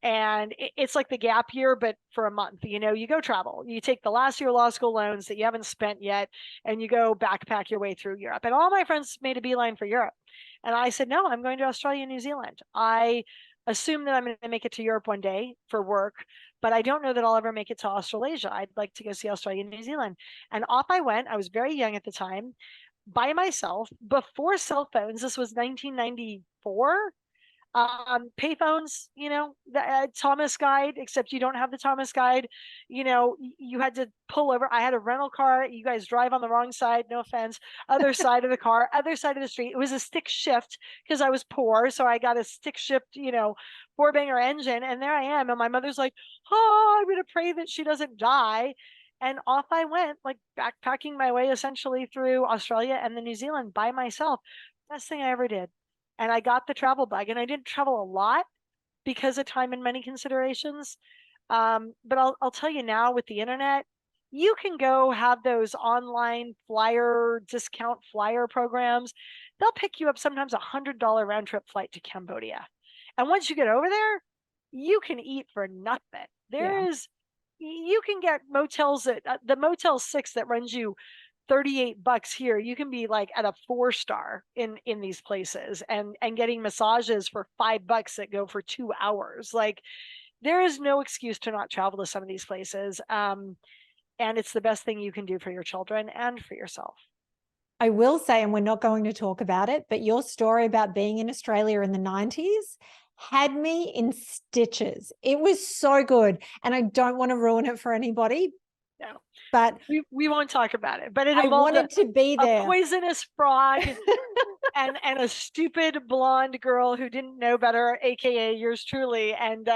And it's like the gap year, but for a month. You go travel. You take the last year law school loans that you haven't spent yet, and you go backpack your way through Europe. And all my friends made a beeline for Europe. And I said, no, I'm going to Australia and New Zealand. I assume that I'm going to make it to Europe one day for work, but I don't know that I'll ever make it to Australasia. I'd like to go see Australia and New Zealand. And off I went. I was very young at the time, by myself, before cell phones. This was 1994. Payphones, the Thomas guide, except you don't have the Thomas guide. You had to pull over. I had a rental car. You guys drive on the wrong side, no offense, other side of the car, other side of the street. It was a stick shift because I was poor. So I got a stick shift, four banger engine. And there I am. And my mother's like, oh, I'm going to pray that she doesn't die. And off I went, like backpacking my way essentially through Australia and then New Zealand by myself. Best thing I ever did. And I got the travel bug, and I didn't travel a lot because of time and money considerations. But I'll tell you now, with the internet, you can go have those online discount flyer programs. They'll pick you up sometimes $100 round trip flight to Cambodia. And once you get over there, you can eat for nothing. You can get motels at the Motel 6 that runs you $38 here. You can be like at a 4-star in these places and getting massages for $5 that go for 2 hours. Like, there is no excuse to not travel to some of these places. And it's the best thing you can do for your children and for yourself. I will say, and we're not going to talk about it, but your story about being in Australia in the 90s had me in stitches. It was so good. And I don't want to ruin it for anybody. No, but we won't talk about it. But it I involved wanted to be there. A poisonous frog and a stupid blonde girl who didn't know better, aka yours truly. And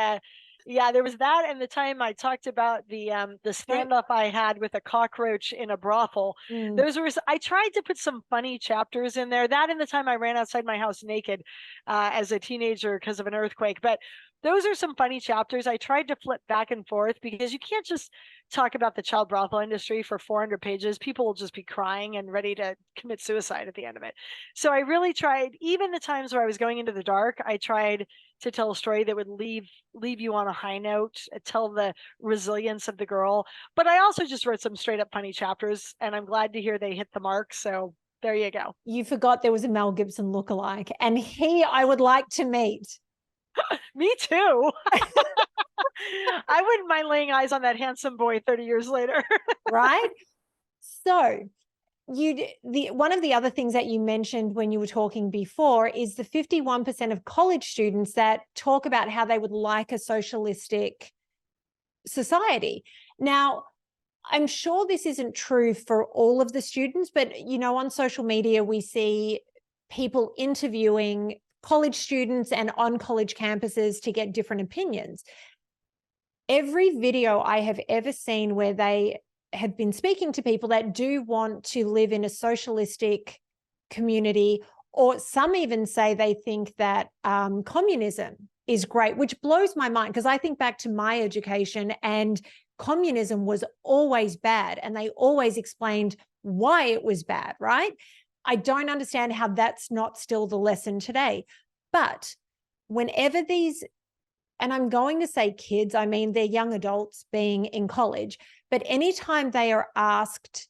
yeah, there was that, and the time I talked about the standoff I had with a cockroach in a brothel. I tried to put some funny chapters in there. That, and the time I ran outside my house naked as a teenager because of an earthquake. But those are some funny chapters. I tried to flip back and forth because you can't just talk about the child brothel industry for 400 pages. People will just be crying and ready to commit suicide at the end of it. So I really tried, even the times where I was going into the dark, I tried to tell a story that would leave you on a high note, tell the resilience of the girl. But I also just wrote some straight up funny chapters, and I'm glad to hear they hit the mark. So there you go. You forgot there was a Mel Gibson lookalike, and I would like to meet. Me too. I wouldn't mind laying eyes on that handsome boy 30 years later. Right? So one of the other things that you mentioned when you were talking before is the 51% of college students that talk about how they would like a socialistic society. Now, I'm sure this isn't true for all of the students, but on social media, we see people interviewing college students and on college campuses to get different opinions. Every video I have ever seen where they have been speaking to people that do want to live in a socialistic community, or some even say they think that communism is great, which blows my mind, because I think back to my education, and communism was always bad, and they always explained why it was bad, right? I don't understand how that's not still the lesson today. But whenever these, and I'm going to say kids, I mean, they're young adults being in college, but anytime they are asked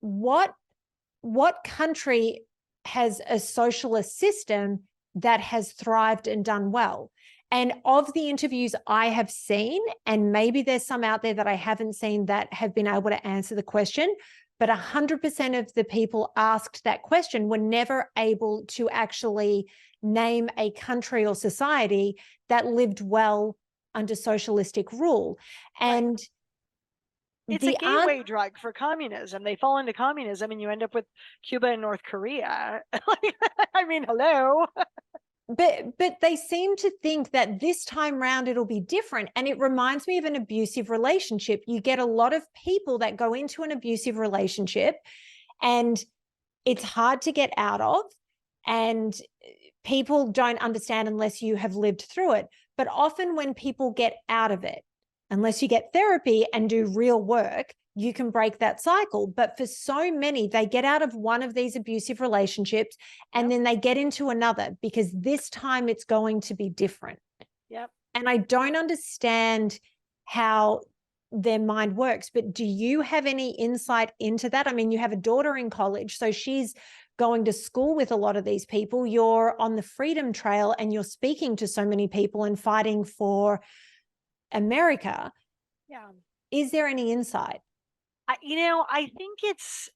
what country has a socialist system that has thrived and done well. And of the interviews I have seen, and maybe there's some out there that I haven't seen that have been able to answer the question, but 100% of the people asked that question were never able to actually name a country or society that lived well under socialistic rule. And right. It's a gateway drug for communism. They fall into communism and you end up with Cuba and North Korea. I mean, hello. But they seem to think that this time round it'll be different. And it reminds me of an abusive relationship. You get a lot of people that go into an abusive relationship and it's hard to get out of. And people don't understand unless you have lived through it. But often when people get out of it, unless you get therapy and do real work, you can break that cycle. But for so many, they get out of one of these abusive relationships and then they get into another because this time it's going to be different. Yep. And I don't understand how their mind works, but do you have any insight into that? I mean, you have a daughter in college, so she's going to school with a lot of these people. You're on the freedom trail and you're speaking to so many people and fighting for America. Yeah. Is there any insight? I think it's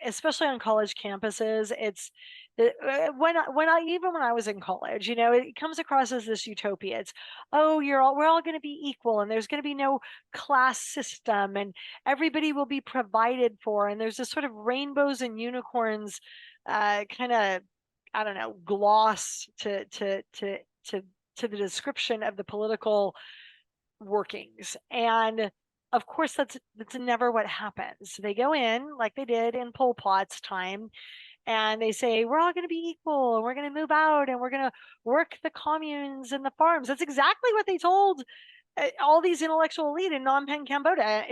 especially on college campuses, it's when I was in college, it comes across as this utopia. It's, oh, we're all going to be equal and there's going to be no class system and everybody will be provided for. And there's this sort of rainbows and unicorns, kind of, I don't know, gloss to the description of the political workings. And of course, that's never what happens. They go in like they did in Pol Pot's time, and they say, we're all going to be equal, and we're going to move out, and we're going to work the communes and the farms. That's exactly what they told all these intellectual elite in Phnom Penh, Cambodia.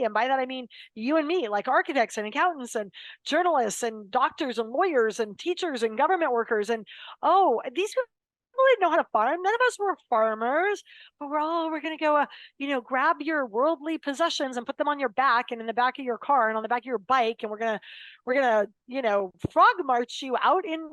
And by that, I mean you and me, like architects and accountants and journalists and doctors and lawyers and teachers and government workers. And, oh, these people didn't know how to farm. None of us were farmers, but we're going to go, grab your worldly possessions and put them on your back and in the back of your car and on the back of your bike. And we're going to, frog march you out in,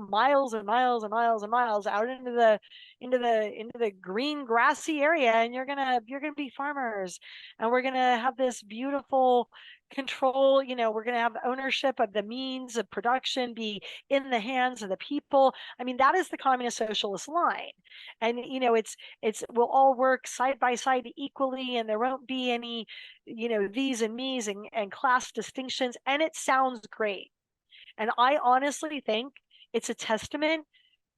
miles and miles and miles and miles out into the green grassy area. And you're going to be farmers, and we're going to have this beautiful control, we're going to have ownership of the means of production be in the hands of the people. I mean, that is the communist socialist line. And it's we'll all work side by side equally, and there won't be any these and me's and class distinctions. And it sounds great, and I honestly think it's a testament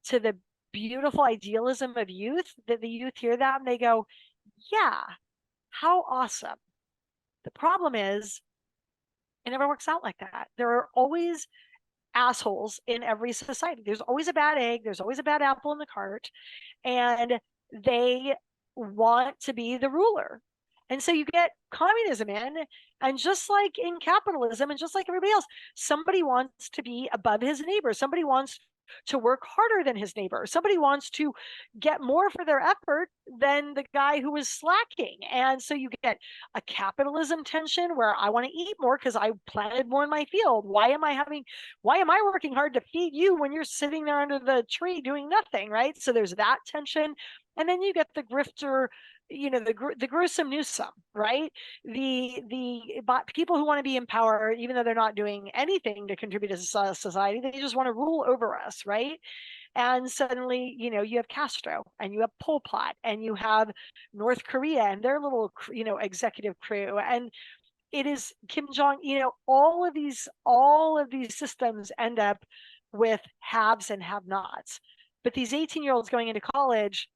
to the beautiful idealism of youth, that the youth hear that and they go, yeah, how awesome. The problem is it never works out like that. There are always assholes in every society. There's always a bad egg. There's always a bad apple in the cart. And they want to be the ruler. And so you get communism in, and just like in capitalism and just like everybody else, somebody wants to be above his neighbor. Somebody wants to work harder than his neighbor. Somebody wants to get more for their effort than the guy who is slacking. And so you get a capitalism tension where I want to eat more because I planted more in my field. Why am I working hard to feed you when you're sitting there under the tree doing nothing, right? So there's that tension. And then you get the grifter, the gruesome Newsome, right? The people who want to be in power, even though they're not doing anything to contribute to society, they just want to rule over us, right? And suddenly, you have Castro and you have Pol Pot and you have North Korea and their little, executive crew. And it is Kim Jong, all of these systems end up with haves and have-nots. But these 18-year-olds going into college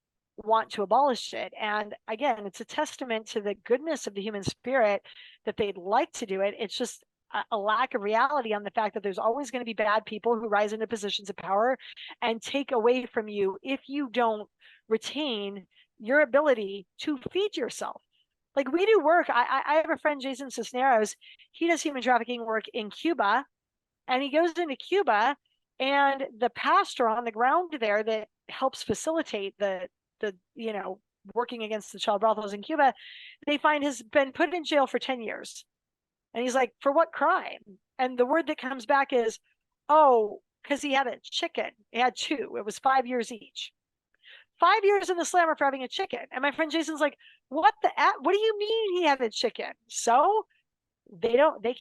want to abolish it. And again, it's a testament to the goodness of the human spirit that they'd like to do it. It's just a lack of reality on the fact that there's always going to be bad people who rise into positions of power and take away from you if you don't retain your ability to feed yourself. Like we do work. I have a friend, Jason Cisneros. He does human trafficking work in Cuba, and he goes into Cuba, and the pastor on the ground there that helps facilitate the working against the child brothels in Cuba, they find has been put in jail for 10 years. And he's like, for what crime? And the word that comes back is, oh, because he had a chicken. He had two. It was 5 years each. 5 years in the slammer for having a chicken. And my friend Jason's like, what do you mean he had a chicken? So they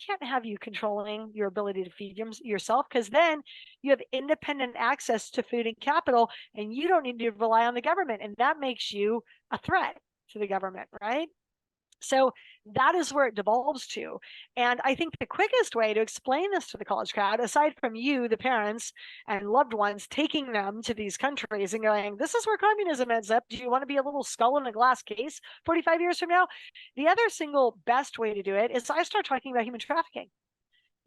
can't have you controlling your ability to feed yourself, because then you have independent access to food and capital, and you don't need to rely on the government, and that makes you a threat to the government, right? So that is where it devolves to. And I think the quickest way to explain this to the college crowd, aside from you, the parents and loved ones, taking them to these countries and going, this is where communism ends up. Do you want to be a little skull in a glass case 45 years from now? The other single best way to do it is I start talking about human trafficking.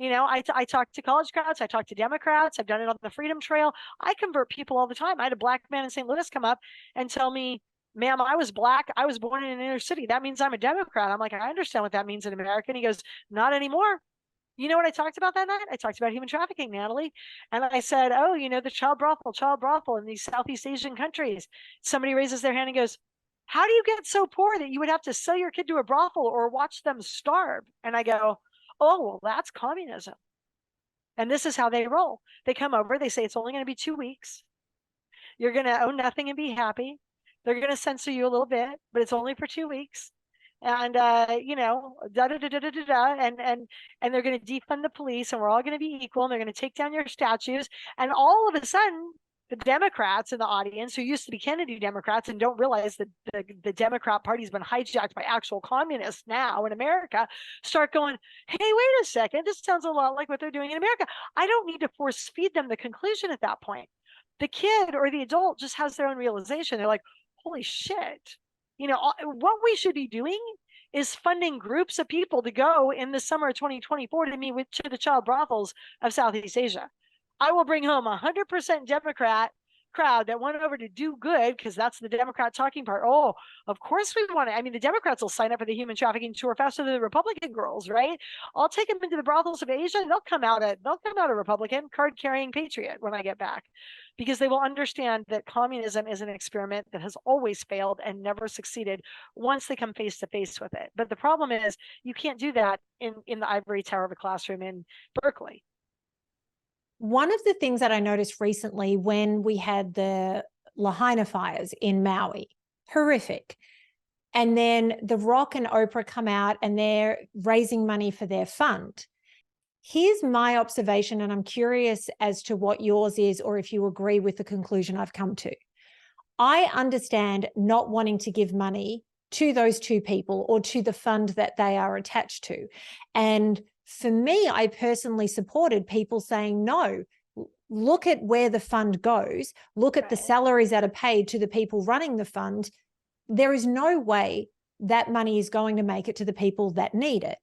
I talk to college crowds, I talk to Democrats, I've done it on the Freedom Trail. I convert people all the time. I had a black man in St. Louis come up and tell me, ma'am, I was black. I was born in an inner city. That means I'm a Democrat. I'm like, I understand what that means in America. And he goes, not anymore. You know what I talked about that night? I talked about human trafficking, Natalie. And I said, oh, the child brothel in these Southeast Asian countries. Somebody raises their hand and goes, how do you get so poor that you would have to sell your kid to a brothel or watch them starve? And I go, oh, well, that's communism. And this is how they roll. They come over, they say, it's only going to be 2 weeks. You're going to own nothing and be happy. They're going to censor you a little bit, but it's only for 2 weeks. And and they're going to defund the police, and we're all going to be equal, and they're going to take down your statues. And all of a sudden, the Democrats in the audience, who used to be Kennedy Democrats and don't realize that the Democrat Party has been hijacked by actual communists now in America, start going, hey, wait a second, this sounds a lot like what they're doing in America. I don't need to force feed them the conclusion at that point. The kid or the adult just has their own realization. They're like, holy shit. What we should be doing is funding groups of people to go in the summer of 2024 to meet to the child brothels of Southeast Asia. I will bring home 100% Democrat crowd that went over to do good, because that's the Democrat talking part. Oh, of course we want to. I mean, the Democrats will sign up for the human trafficking tour faster than the Republican girls, right? I'll take them into the brothels of Asia. They'll come out a Republican card-carrying patriot when I get back, because they will understand that communism is an experiment that has always failed and never succeeded once they come face to face with it. But the problem is you can't do that in the ivory tower of a classroom in Berkeley. One of the things that I noticed recently when we had the Lahaina fires in Maui, horrific. And then The Rock and Oprah come out and they're raising money for their fund. Here's my observation, and I'm curious as to what yours is, or if you agree with the conclusion I've come to. I understand not wanting to give money to those two people or to the fund that they are attached to. And for me, I personally supported people saying, no, look at where the fund goes, look at the salaries that are paid to the people running the fund. There is no way that money is going to make it to the people that need it.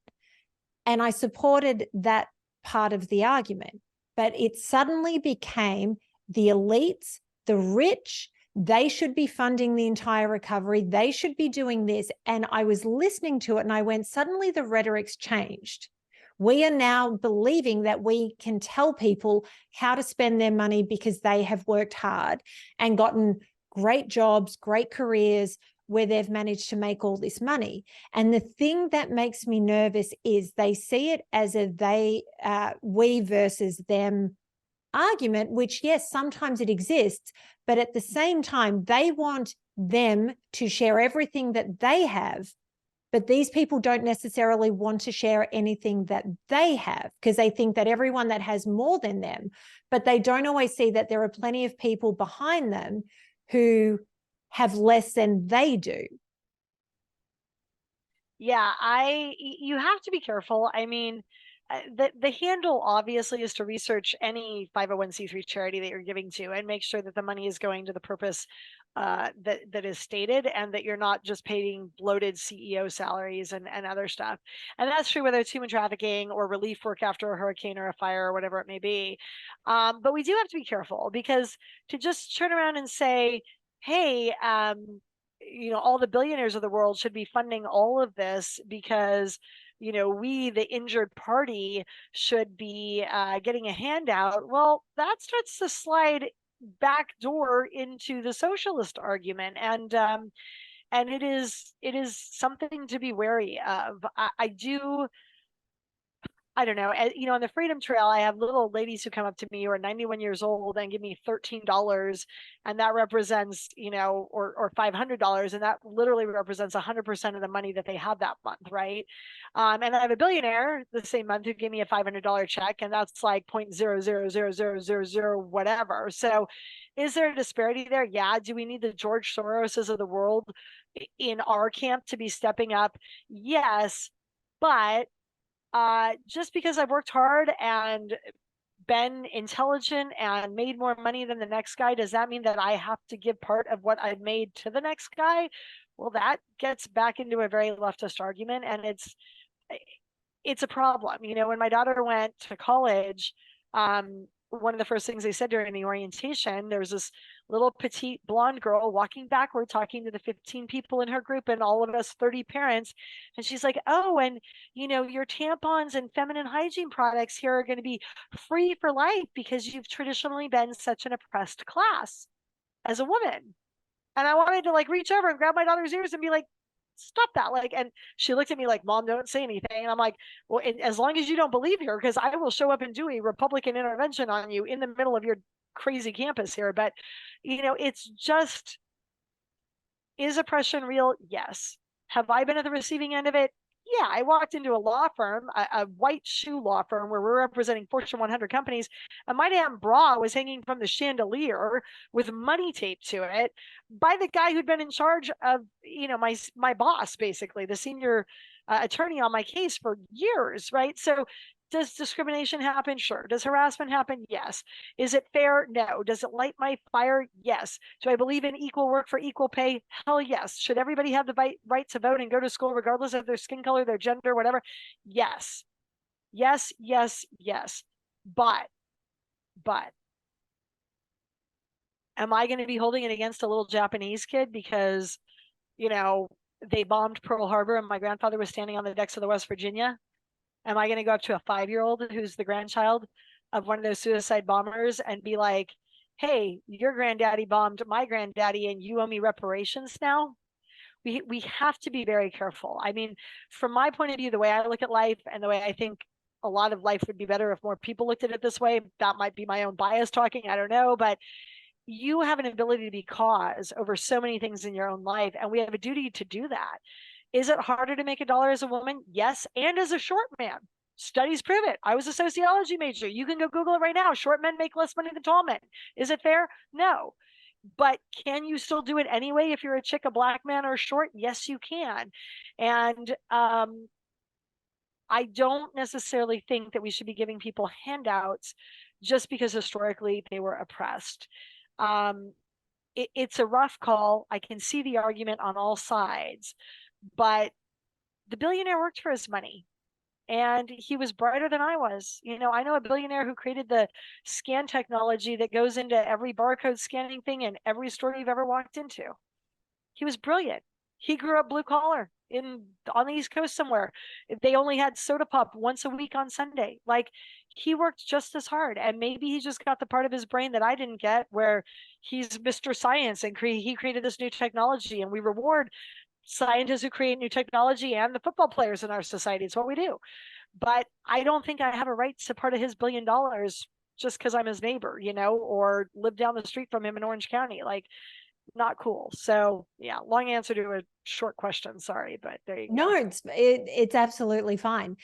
And I supported that part of the argument, but it suddenly became the elites, the rich, they should be funding the entire recovery. They should be doing this. And I was listening to it and I went, suddenly the rhetoric's changed. We are now believing that we can tell people how to spend their money because they have worked hard and gotten great jobs, great careers, where they've managed to make all this money. And the thing that makes me nervous is they see it as a we versus them argument, which yes, sometimes it exists, but at the same time, they want them to share everything that they have, but these people don't necessarily want to share anything that they have because they think that everyone that has more than them, but they don't always see that there are plenty of people behind them who have less than they do. Yeah, you have to be careful. I mean, the handle obviously is to research any 501c3 charity that you're giving to and make sure that the money is going to the purpose that is stated, and that you're not just paying bloated CEO salaries and other stuff. And that's true whether it's human trafficking or relief work after a hurricane or a fire or whatever it may be. But we do have to be careful, because to just turn around and say, hey, all the billionaires of the world should be funding all of this because, we, the injured party, should be getting a handout. Well, that starts to slide back door into the socialist argument. And it is something to be wary of. I don't know. On the Freedom Trail, I have little ladies who come up to me who are 91 years old and give me $13, and that represents, or $500, and that literally represents 100% of the money that they have that month, right? And I have a billionaire the same month who gave me a $500 check, and that's like 0.000000 whatever. So, is there a disparity there? Yeah. Do we need the George Soroses of the world in our camp to be stepping up? Yes, but just because I've worked hard and been intelligent and made more money than the next guy, does that mean that I have to give part of what I've made to the next guy? Well, that gets back into a very leftist argument, and it's a problem. When my daughter went to college, one of the first things they said during the orientation, there was this little petite blonde girl walking backward, talking to the 15 people in her group and all of us 30 parents. And she's like, oh, and your tampons and feminine hygiene products here are going to be free for life because you've traditionally been such an oppressed class as a woman. And I wanted to reach over and grab my daughter's ears and be like, stop that. And she looked at me like, Mom, don't say anything. And I'm like, well, as long as you don't believe her, because I will show up and do a Republican intervention on you in the middle of your crazy campus here. But, it's just, is oppression real? Yes. Have I been at the receiving end of it? Yeah, I walked into a law firm, a white shoe law firm where we're representing Fortune 100 companies, and my damn bra was hanging from the chandelier with money taped to it by the guy who'd been in charge of, my boss, basically, the senior attorney on my case for years, right? So does discrimination happen? Sure. Does harassment happen? Yes. Is it fair? No. Does it light my fire? Yes. Do I believe in equal work for equal pay? Hell yes. Should everybody have the right to vote and go to school regardless of their skin color, their gender, whatever? Yes. Yes, yes, yes. But, am I going to be holding it against a little Japanese kid because, they bombed Pearl Harbor and my grandfather was standing on the decks of the West Virginia? Am I going to go up to a 5-year-old who's the grandchild of one of those suicide bombers and be like, hey, your granddaddy bombed my granddaddy and you owe me reparations now? We have to be very careful. I mean, from my point of view, the way I look at life and the way I think a lot of life would be better if more people looked at it this way, that might be my own bias talking, I don't know, but you have an ability to be cause over so many things in your own life, and we have a duty to do that. Is it harder to make a dollar as a woman? Yes. And as a short man. Studies prove it. I was a sociology major. You can go Google it right now. Short men make less money than tall men. Is it fair? No. But can you still do it anyway if you're a chick, a black man, or short? Yes, you can. And I don't necessarily think that we should be giving people handouts just because historically they were oppressed. It's a rough call. I can see the argument on all sides. But the billionaire worked for his money and he was brighter than I was. I know a billionaire who created the scan technology that goes into every barcode scanning thing in every store you've ever walked into. He was brilliant. He grew up blue collar on the East Coast somewhere. They only had soda pop once a week on Sunday. He worked just as hard, and maybe he just got the part of his brain that I didn't get, where he's Mr. Science and he created this new technology, and we reward scientists who create new technology and the football players in our society. It's what we do. But I don't think I have a right to part of his $1 billion just because I'm his neighbor, or live down the street from him in Orange County. Not cool. So yeah, long answer to a short question. Sorry, but there you go. No, it's absolutely fine.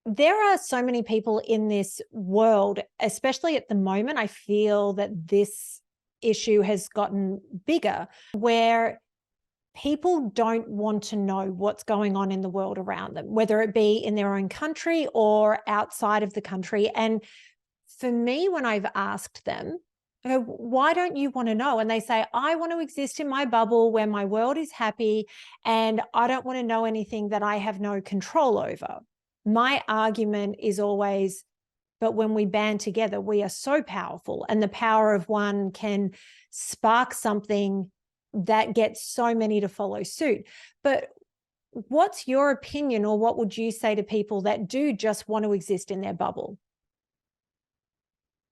There are so many people in this world, especially at the moment. I feel that this issue has gotten bigger, where people don't want to know what's going on in the world around them, whether it be in their own country or outside of the country. And for me, when I've asked them, I go, why don't you want to know? And they say, I want to exist in my bubble where my world is happy and I don't want to know anything that I have no control over. My argument is always, but when we band together, we are so powerful, and the power of one can spark something that gets so many to follow suit. But what's your opinion, or what would you say to people that do just want to exist in their bubble?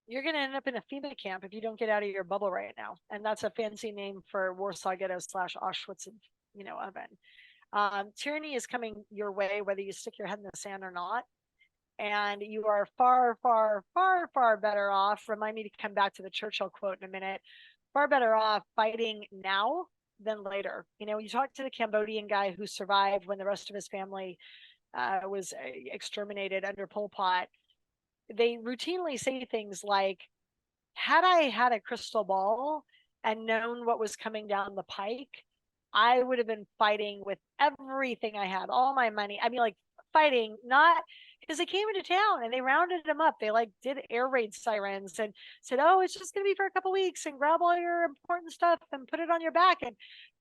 You're going to end up in a FEMA camp if you don't get out of your bubble right now. And that's a fancy name for Warsaw Ghetto / Auschwitz, oven. Tyranny is coming your way, whether you stick your head in the sand or not. And you are far, far, far, far better off. Remind me to come back to the Churchill quote in a minute. Far better off fighting now than later. You talk to the Cambodian guy who survived when the rest of his family was exterminated under Pol Pot. They routinely say things like, had I had a crystal ball and known what was coming down the pike, I would have been fighting with everything I had, all my money. I mean, like fighting, not because they came into town and they rounded them up. They like did air raid sirens and said, oh, it's just going to be for a couple weeks, and grab all your important stuff and put it on your back. And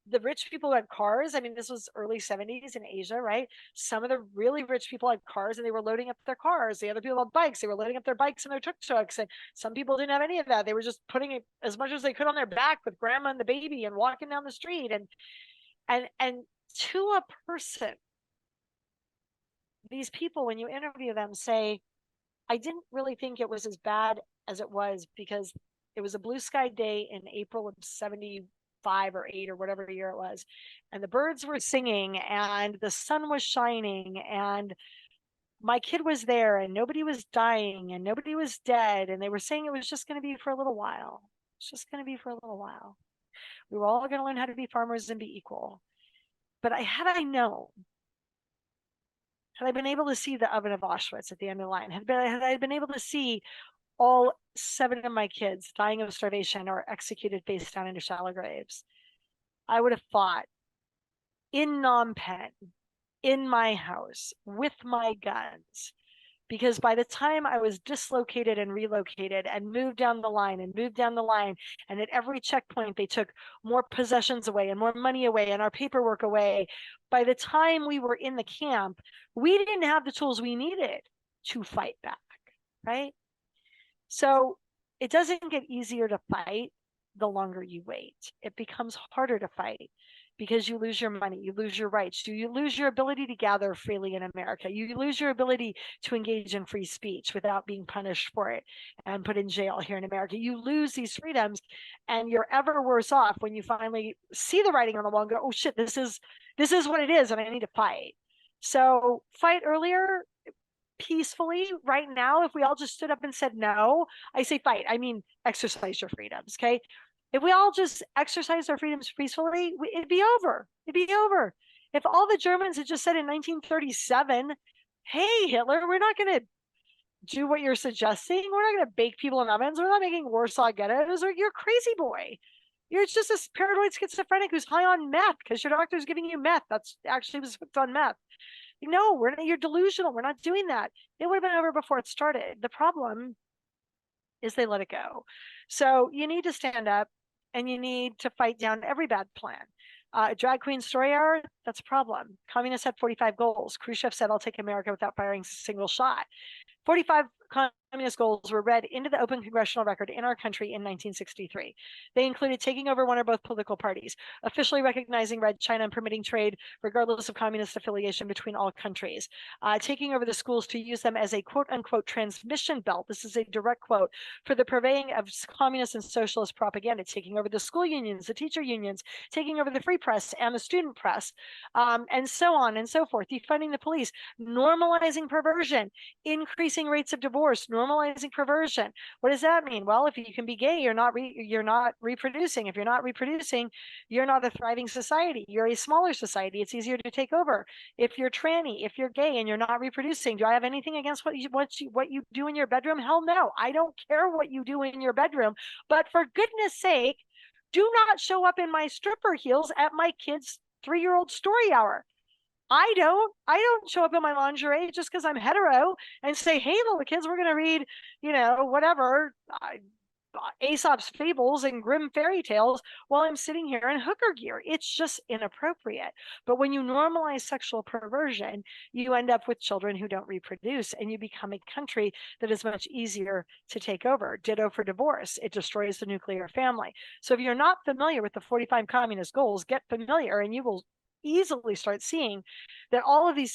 the rich people had cars. I mean, this was early 70s in Asia, right? Some of the really rich people had cars and they were loading up their cars. The other people had bikes. They were loading up their bikes and their tuk-tuks. And some people didn't have any of that. They were just putting it as much as they could on their back with grandma and the baby and walking down the street. And to a person, these people, when you interview them, say, I didn't really think it was as bad as it was, because it was a blue sky day in April of 75 or 8 or whatever year it was, and the birds were singing and the sun was shining and my kid was there and nobody was dying and nobody was dead, and they were saying it was just going to be for a little while. It's just going to be for a little while. We were all going to learn how to be farmers and be equal. But had I known, had I been able to see the oven of Auschwitz at the end of the line, had I been able to see all 7 of my kids dying of starvation or executed face down into shallow graves, I would have fought in Phnom Penh, in my house, with my guns. Because by the time I was dislocated and relocated and moved down the line, and at every checkpoint they took more possessions away and more money away and our paperwork away, by the time we were in the camp, we didn't have the tools we needed to fight back, right? So it doesn't get easier to fight the longer you wait. It becomes harder to fight because you lose your money, you lose your rights, you lose your ability to gather freely in America, you lose your ability to engage in free speech without being punished for it and put in jail here in America. You lose these freedoms, and you're ever worse off when you finally see the writing on the wall and go, oh shit, this is what it is, and I need to fight. So fight earlier, peacefully. Right now, if we all just stood up and said no, I say fight, I mean exercise your freedoms, okay? If we all just exercise our freedoms peacefully, it'd be over. If all the Germans had just said in 1937, hey, Hitler, we're not going to do what you're suggesting. We're not going to bake people in ovens. We're not making Warsaw ghettos. Or you're crazy boy. You're just a paranoid schizophrenic who's high on meth because your doctor's giving you meth. That's actually was hooked on meth. No, you're delusional. We're not doing that. It would have been over before it started. The problem is they let it go. So you need to stand up and you need to fight down every bad plan. Drag Queen Story Hour, that's a problem. Communists had 45 goals. Khrushchev said, I'll take America without firing a single shot. 45 communist goals were read into the open congressional record in our country in 1963. They included taking over one or both political parties, officially recognizing Red China and permitting trade regardless of communist affiliation between all countries, taking over the schools to use them as a quote unquote transmission belt. This is a direct quote for the purveying of communist and socialist propaganda, taking over the school unions, the teacher unions, taking over the free press and the student press, and so on and so forth, defunding the police, normalizing perversion, increasing rates of divorce, normalizing perversion. What does that mean? Well, if you can be gay, you're not reproducing. If you're not reproducing, you're not a thriving society. You're a smaller society. It's easier to take over. If you're tranny, if you're gay and you're not reproducing, do I have anything against what you do in your bedroom? Hell no. I don't care what you do in your bedroom. But for goodness sake, do not show up in my stripper heels at my kid's 3-year-old story hour. I don't show up in my lingerie just because I'm hetero and say, hey, little kids, we're going to read, whatever. Aesop's fables and grim fairy tales while I'm sitting here in hooker gear. It's just inappropriate. But when you normalize sexual perversion, you end up with children who don't reproduce, and you become a country that is much easier to take over. Ditto for divorce. It destroys the nuclear family. So if you're not familiar with the 45 communist goals, get familiar, and you will easily start seeing that all of these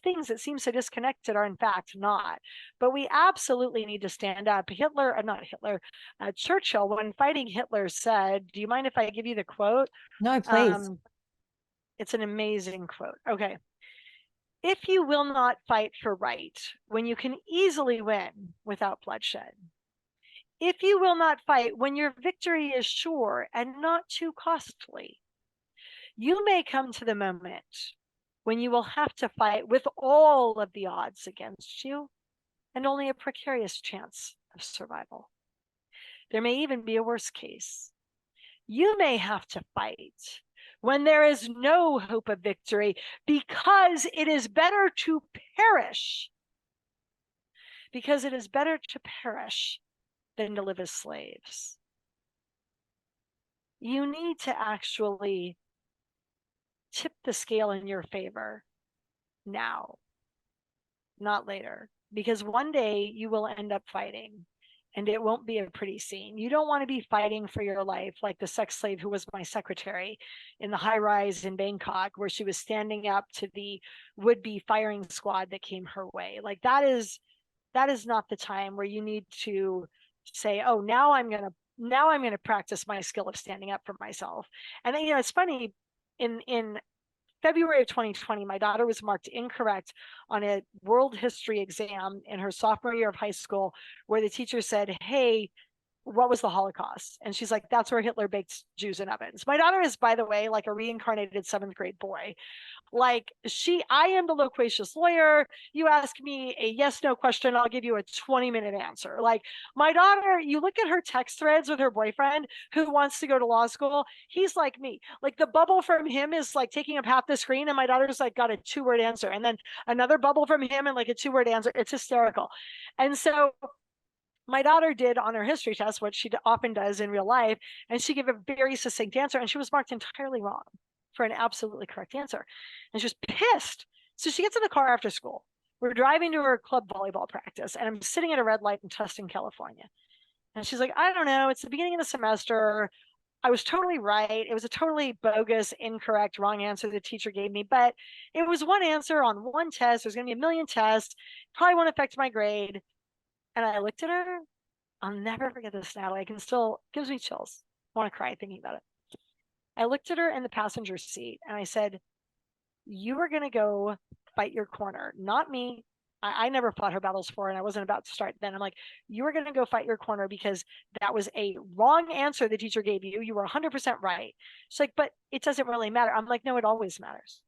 things that seem so disconnected are in fact not. But we absolutely need to stand up. Churchill, when fighting Hitler, said, do you mind if I give you the quote? No, please. It's an amazing quote. Okay. If you will not fight for right when you can easily win without bloodshed, if you will not fight when your victory is sure and not too costly, you may come to the moment when you will have to fight with all of the odds against you and only a precarious chance of survival. There may even be a worse case. You may have to fight when there is no hope of victory, because it is better to perish. Because it is better to perish than to live as slaves. You need to actually tip the scale in your favor now, not later, because one day you will end up fighting, and it won't be a pretty scene. You don't want to be fighting for your life like the sex slave who was my secretary in the high rise in Bangkok, where she was standing up to the would-be firing squad that came her way. Like that is not the time where you need to say, oh, now I'm going to practice my skill of standing up for myself. And then, it's funny, in February of 2020, my daughter was marked incorrect on a world history exam in her sophomore year of high school, where the teacher said, hey, what was the Holocaust? And she's like, that's where Hitler baked Jews in ovens. My daughter is, by the way, like a reincarnated 7th grade boy. Like I am the loquacious lawyer. You ask me a yes, no question, I'll give you a 20-minute answer. Like my daughter, you look at her text threads with her boyfriend who wants to go to law school. He's like me. Like the bubble from him is like taking up half the screen, and my daughter's like got a 2-word answer. And then another bubble from him and like a 2-word answer. It's hysterical. And so my daughter did on her history test what she often does in real life, and she gave a very succinct answer, and she was marked entirely wrong for an absolutely correct answer. And she was pissed. So she gets in the car after school. We're driving to her club volleyball practice, and I'm sitting at a red light in Tustin, California. And she's like, I don't know, it's the beginning of the semester. I was totally right. It was a totally bogus, incorrect, wrong answer the teacher gave me, but it was one answer on one test. There's going to be a million tests. Probably won't affect my grade. And I looked at her. I'll never forget this, Natalie. Gives me chills. I want to cry thinking about it. I looked at her in the passenger seat and I said, you are going to go fight your corner, not me. I never fought her battles for, and I wasn't about to start then. I'm like, you are going to go fight your corner because that was a wrong answer the teacher gave you. You were 100% right. She's like, but it doesn't really matter. I'm like, no, it always matters.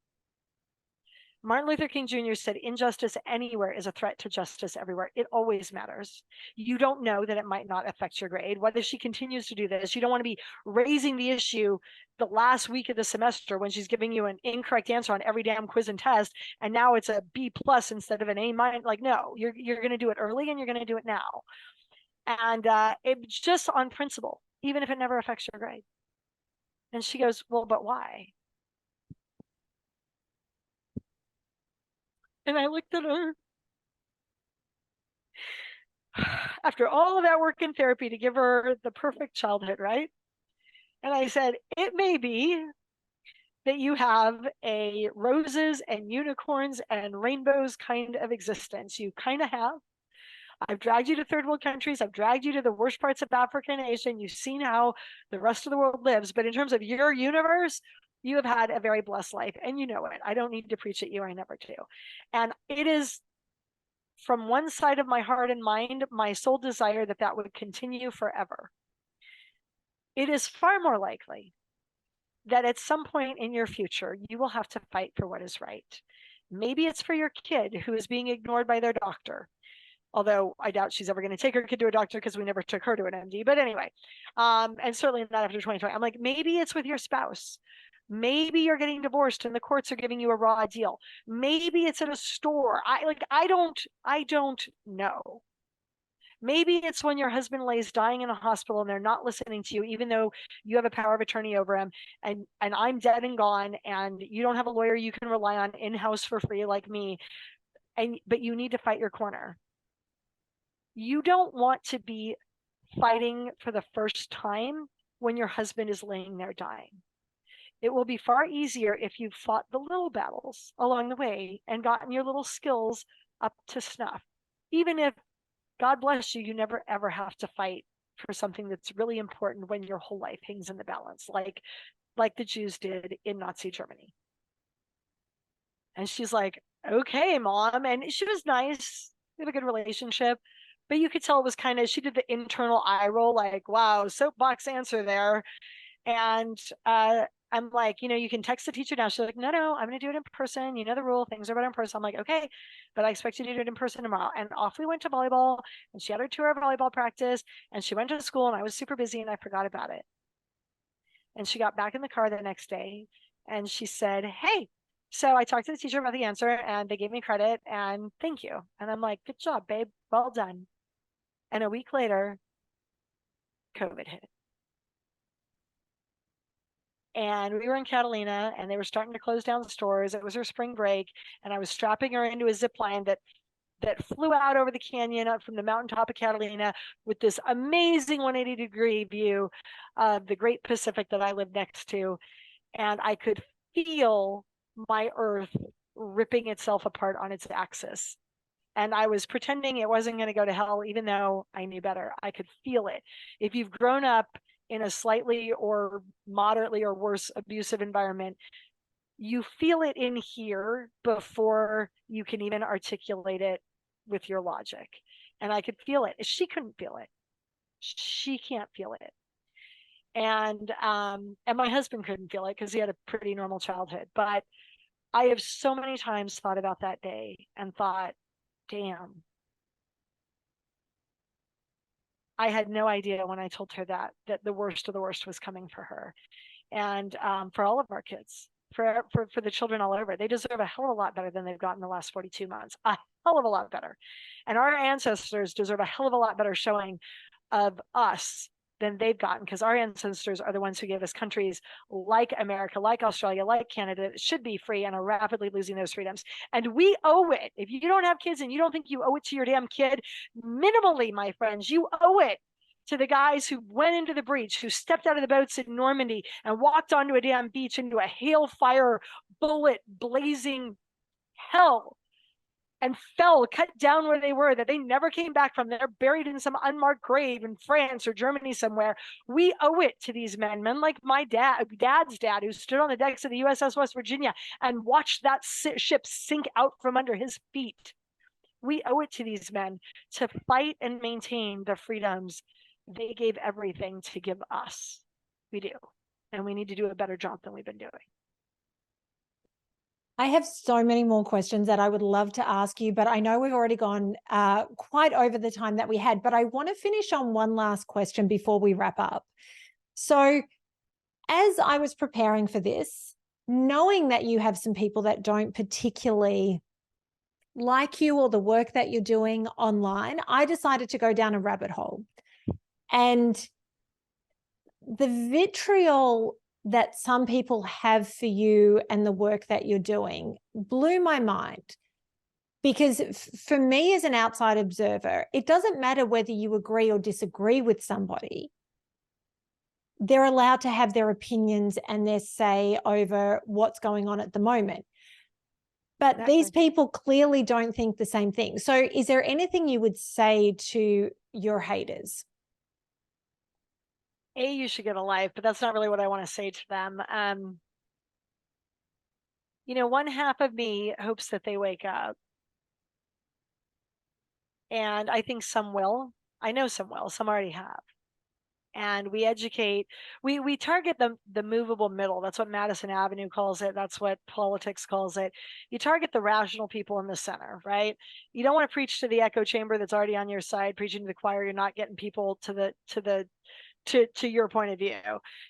Martin Luther King Jr. said, injustice anywhere is a threat to justice everywhere. It always matters. You don't know that it might not affect your grade. Whether she continues to do this, you don't want to be raising the issue the last week of the semester when she's giving you an incorrect answer on every damn quiz and test, and now it's a B+ instead of an A-. Like, no, you're going to do it early, and you're going to do it now. And it's just on principle, even if it never affects your grade. And she goes, well, but why? And I looked at her after all of that work in therapy to give her the perfect childhood, right? And I said, it may be that you have a roses and unicorns and rainbows kind of existence. You kind of have. I've dragged you to third world countries. I've dragged you to the worst parts of Africa and Asia, and you've seen how the rest of the world lives. But in terms of your universe, you have had a very blessed life, and you know it. I don't need to preach at you. I never do. And it is, from one side of my heart and mind, my sole desire that that would continue forever. It is far more likely that at some point in your future, you will have to fight for what is right. Maybe it's for your kid who is being ignored by their doctor, although I doubt she's ever going to take her kid to a doctor because we never took her to an MD. But anyway, and certainly not after 2020. I'm like, maybe it's with your spouse. Maybe you're getting divorced and the courts are giving you a raw deal. Maybe it's at a store. I don't know. Maybe it's when your husband lays dying in a hospital and they're not listening to you, even though you have a power of attorney over him, and I'm dead and gone, and you don't have a lawyer you can rely on in-house for free like me, but you need to fight your corner. You don't want to be fighting for the first time when your husband is laying there dying. It will be far easier if you've fought the little battles along the way and gotten your little skills up to snuff. Even if, God bless you, you never ever have to fight for something that's really important when your whole life hangs in the balance, like the Jews did in Nazi Germany. And she's like, okay, mom. And she was nice. We have a good relationship. But you could tell it was kind of, she did the internal eye roll, like, wow, soapbox answer there. And I'm like, you can text the teacher now. She's like, no, I'm going to do it in person. You know the rule. Things are better in person. I'm like, okay, but I expect you to do it in person tomorrow. And off we went to volleyball, and she had her 2-hour volleyball practice, and she went to school, and I was super busy, and I forgot about it. And she got back in the car the next day, and she said, hey, so I talked to the teacher about the answer, and they gave me credit, and thank you. And I'm like, good job, babe. Well done. And a week later, COVID hit. And we were in Catalina, and they were starting to close down the stores. It was her spring break, and I was strapping her into a zip line that flew out over the canyon up from the mountaintop of Catalina with this amazing 180-degree view of the Great Pacific that I live next to. And I could feel my earth ripping itself apart on its axis. And I was pretending it wasn't going to go to hell, even though I knew better. I could feel it. If you've grown up in a slightly or moderately or worse abusive environment, you feel it in here before you can even articulate it with your logic. And I could feel it. She couldn't feel it. She can't feel it. And my husband couldn't feel it because he had a pretty normal childhood. But I have so many times thought about that day and thought, damn, I had no idea when I told her that the worst of the worst was coming for her. And for all of our kids, for the children all over, they deserve a hell of a lot better than they've gotten the last 42 months, a hell of a lot better. And our ancestors deserve a hell of a lot better showing of us than they've gotten, because our ancestors are the ones who gave us countries like America, like Australia, like Canada, that should be free and are rapidly losing those freedoms. And we owe it. If you don't have kids and you don't think you owe it to your damn kid, minimally, my friends, you owe it to the guys who went into the breach, who stepped out of the boats in Normandy and walked onto a damn beach into a hailfire, bullet blazing hell, and fell, cut down where they were, that they never came back from. They're buried in some unmarked grave in France or Germany somewhere. We owe it to these men like my dad's dad, who stood on the decks of the USS West Virginia and watched that ship sink out from under his feet. We owe it to these men to fight and maintain the freedoms they gave everything to give us. We do. And we need to do a better job than we've been doing. I have so many more questions that I would love to ask you, but I know we've already gone quite over the time that we had, but I want to finish on one last question before we wrap up. So as I was preparing for this, knowing that you have some people that don't particularly like you or the work that you're doing online, I decided to go down a rabbit hole. And the vitriol that some people have for you and the work that you're doing blew my mind. Because for me as an outside observer, it doesn't matter whether you agree or disagree with somebody. They're allowed to have their opinions and their say over what's going on at the moment. But exactly. These people clearly don't think the same thing. So is there anything you would say to your haters? You should get a life, but that's not really what I want to say to them. One half of me hopes that they wake up. And I think some will. I know some will. Some already have. And we educate, we target the movable middle. That's what Madison Avenue calls it. That's what politics calls it. You target the rational people in the center, right? You don't want to preach to the echo chamber that's already on your side, preaching to the choir. You're not getting people to the to your point of view.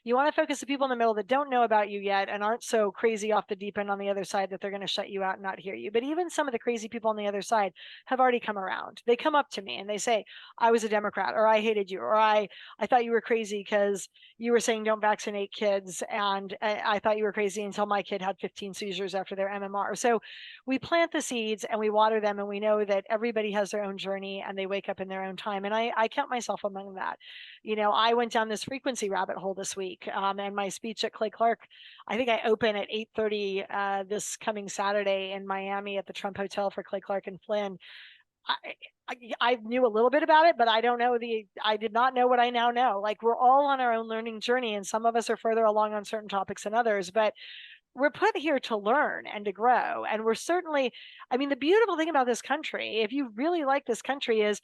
You want to focus the people in the middle that don't know about you yet and aren't so crazy off the deep end on the other side that they're going to shut you out and not hear you. But even some of the crazy people on the other side have already come around. They come up to me and they say, I was a Democrat, or I hated you, or I thought you were crazy because you were saying don't vaccinate kids, and I thought you were crazy until my kid had 15 seizures after their MMR. So we plant the seeds and we water them, and we know that everybody has their own journey and they wake up in their own time. And I count myself among that. I went down this frequency rabbit hole this week, and my speech at Clay Clark, I think I open at 8:30 this coming Saturday in Miami at the Trump Hotel for Clay Clark and Flynn. I knew a little bit about it, but I did not know what I now know. Like, we're all on our own learning journey, and some of us are further along on certain topics than others, but we're put here to learn and to grow. And we're certainly, the beautiful thing about this country, if you really like this country, is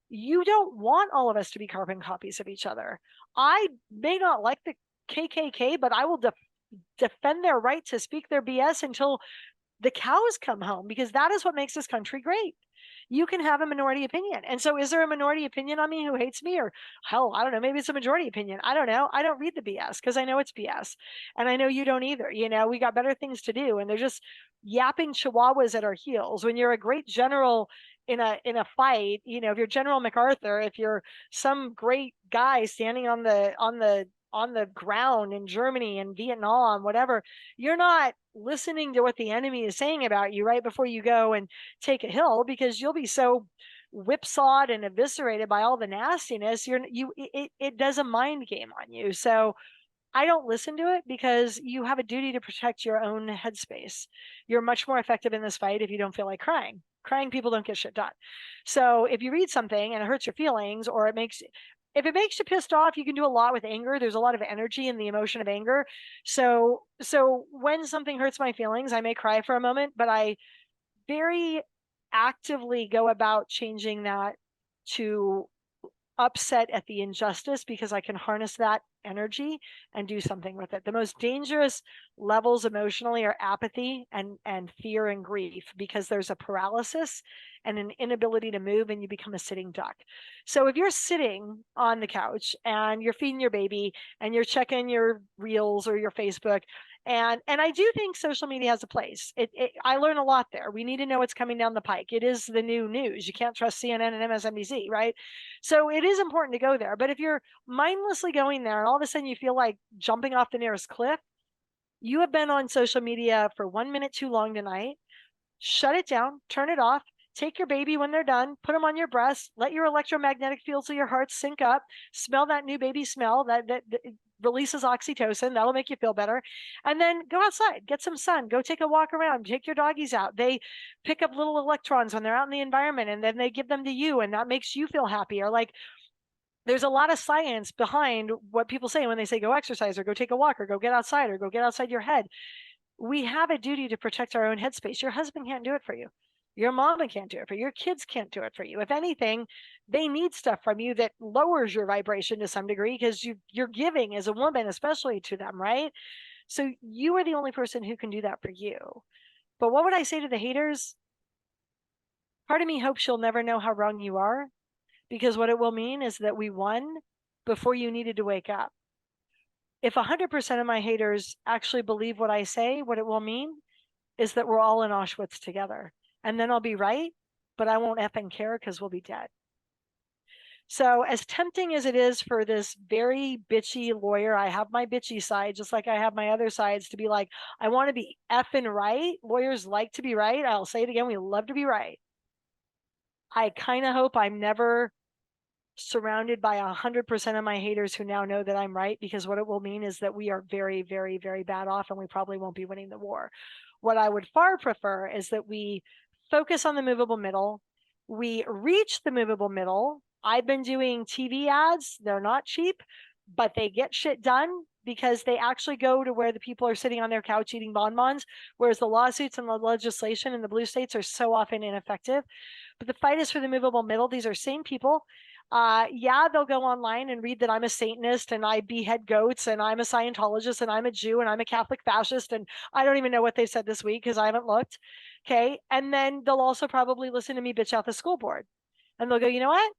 you don't want all of us to be carbon copies of each other. I may not like the KKK, but I will defend their right to speak their BS until the cows come home, because that is what makes this country great. You can have a minority opinion. And so is there a minority opinion on me who hates me? Or hell, I don't know, maybe it's a majority opinion. I don't know. I don't read the BS because I know it's BS. And I know you don't either. We got better things to do. And they're just yapping chihuahuas at our heels. When you're a great general in a fight, if you're General MacArthur, if you're some great guy standing on the ground in Germany and Vietnam, whatever, you're not listening to what the enemy is saying about you right before you go and take a hill, because you'll be so whipsawed and eviscerated by all the nastiness. It does a mind game on you. So I don't listen to it, because you have a duty to protect your own headspace. You're much more effective in this fight if you don't feel like crying. Crying people don't get shit done. So if you read something and it hurts your feelings, or if it makes you pissed off, you can do a lot with anger. There's a lot of energy in the emotion of anger. So when something hurts my feelings, I may cry for a moment, but I very actively go about changing that to upset at the injustice, because I can harness that energy and do something with it. The most dangerous levels emotionally are apathy and fear and grief, because there's a paralysis and an inability to move, and you become a sitting duck. So if you're sitting on the couch and you're feeding your baby and you're checking your reels or your Facebook, and I do think social media has a place. I learn a lot there. We need to know what's coming down the pike. It is the new news. You can't trust CNN and MSNBC, right? So it is important to go there. But if you're mindlessly going there and all of a sudden you feel like jumping off the nearest cliff, you have been on social media for 1 minute too long tonight. Shut it down, turn it off, take your baby when they're done, put them on your breast, let your electromagnetic fields of your heart sync up, smell that new baby smell that releases oxytocin. That'll make you feel better. And then go outside, get some sun, go take a walk around, take your doggies out. They pick up little electrons when they're out in the environment, and then they give them to you, and that makes you feel happier. Like, there's a lot of science behind what people say when they say go exercise or go take a walk or go get outside or go get outside your head. We have a duty to protect our own headspace. Your husband can't do it for you. Your mama can't do it for you. Your kids can't do it for you. If anything, they need stuff from you that lowers your vibration to some degree, because you're giving as a woman, especially to them, right? So you are the only person who can do that for you. But what would I say to the haters? Part of me hopes you'll never know how wrong you are, because what it will mean is that we won before you needed to wake up. If 100% of my haters actually believe what I say, what it will mean is that we're all in Auschwitz together. And then I'll be right, but I won't effing care, because we'll be dead. So as tempting as it is for this very bitchy lawyer, I have my bitchy side, just like I have my other sides, to be like, I want to be effing right. Lawyers like to be right. I'll say it again. We love to be right. I kind of hope I'm never surrounded by 100% of my haters who now know that I'm right, because what it will mean is that we are very, very, very bad off, and we probably won't be winning the war. What I would far prefer is that we focus on the movable middle. We reach the movable middle. I've been doing TV ads. They're not cheap, but they get shit done, because they actually go to where the people are sitting on their couch eating bonbons, whereas the lawsuits and the legislation in the blue states are so often ineffective. But the fight is for the movable middle. These are same people. Yeah, they'll go online and read that I'm a Satanist and I behead goats and I'm a Scientologist and I'm a Jew and I'm a Catholic fascist, and I don't even know what they've said this week because I haven't looked. Okay. And then they'll also probably listen to me bitch out the school board, and they'll go, you know what?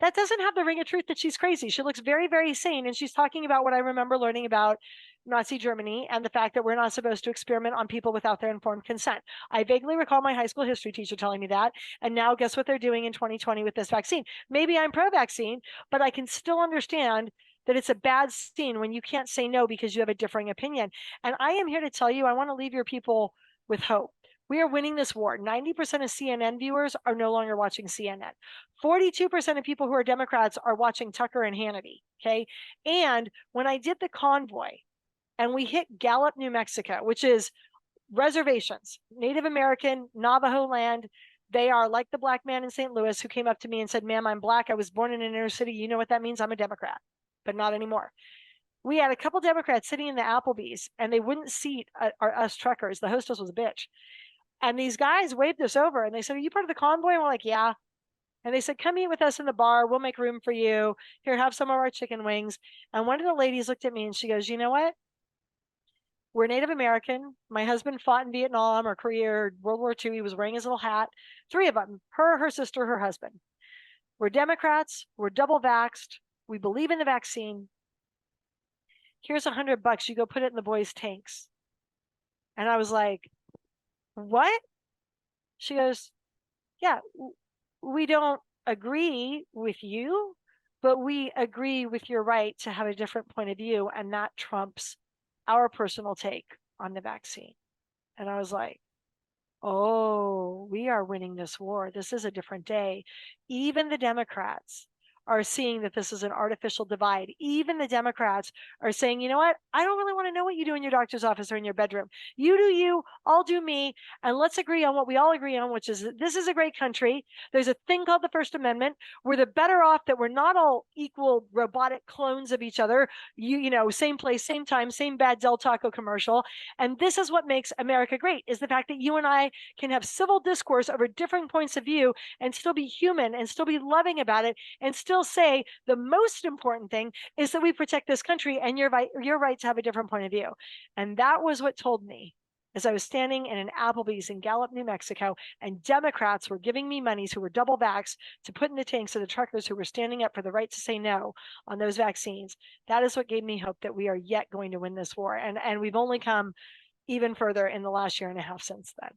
that doesn't have the ring of truth that she's crazy. She looks very, very sane. And she's talking about what I remember learning about Nazi Germany and the fact that we're not supposed to experiment on people without their informed consent. I vaguely recall my high school history teacher telling me that. And now guess what they're doing in 2020 with this vaccine? Maybe I'm pro-vaccine, but I can still understand that it's a bad scene when you can't say no because you have a differing opinion. And I am here to tell you, I want to leave your people with hope. We are winning this war. 90% of CNN viewers are no longer watching CNN. 42% of people who are Democrats are watching Tucker and Hannity, okay? And when I did the convoy and we hit Gallup, New Mexico, which is reservations, Native American, Navajo land, they are like the black man in St. Louis who came up to me and said, ma'am, I'm black. I was born in an inner city. You know what that means? I'm a Democrat, but not anymore. We had a couple Democrats sitting in the Applebee's and they wouldn't seat us truckers. The hostess was a bitch. And these guys waved us over and they said, are you part of the convoy? And we're like, yeah. And they said, come eat with us in the bar. We'll make room for you. Here, have some of our chicken wings. And one of the ladies looked at me and she goes, you know what? We're Native American. My husband fought in Vietnam or Korea or World War II. He was wearing his little hat. 3 of them, her sister, her husband. We're Democrats. We're double vaxxed. We believe in the vaccine. Here's $100. You go put it in the boys' tanks. And I was like, what? She goes, yeah, we don't agree with you, but we agree with your right to have a different point of view. And that trumps our personal take on the vaccine. And I was like, oh, we are winning this war. This is a different day. Even the Democrats are seeing that this is an artificial divide. Even the Democrats are saying, you know what? I don't really want to know what you do in your doctor's office or in your bedroom. You do you, I'll do me, and let's agree on what we all agree on, which is that this is a great country. There's a thing called the First Amendment. We're the better off that we're not all equal robotic clones of each other. You know, same place, same time, same bad Del Taco commercial. And this is what makes America great, is the fact that you and I can have civil discourse over different points of view and still be human and still be loving about it and still say the most important thing is that we protect this country and your right to have a different point of view. And that was what told me as I was standing in an Applebee's in Gallup, New Mexico, and Democrats were giving me monies who were double vaxxed to put in the tanks of the truckers who were standing up for the right to say no on those vaccines. That is what gave me hope that we are yet going to win this war. And we've only come even further in the last year and a half since then.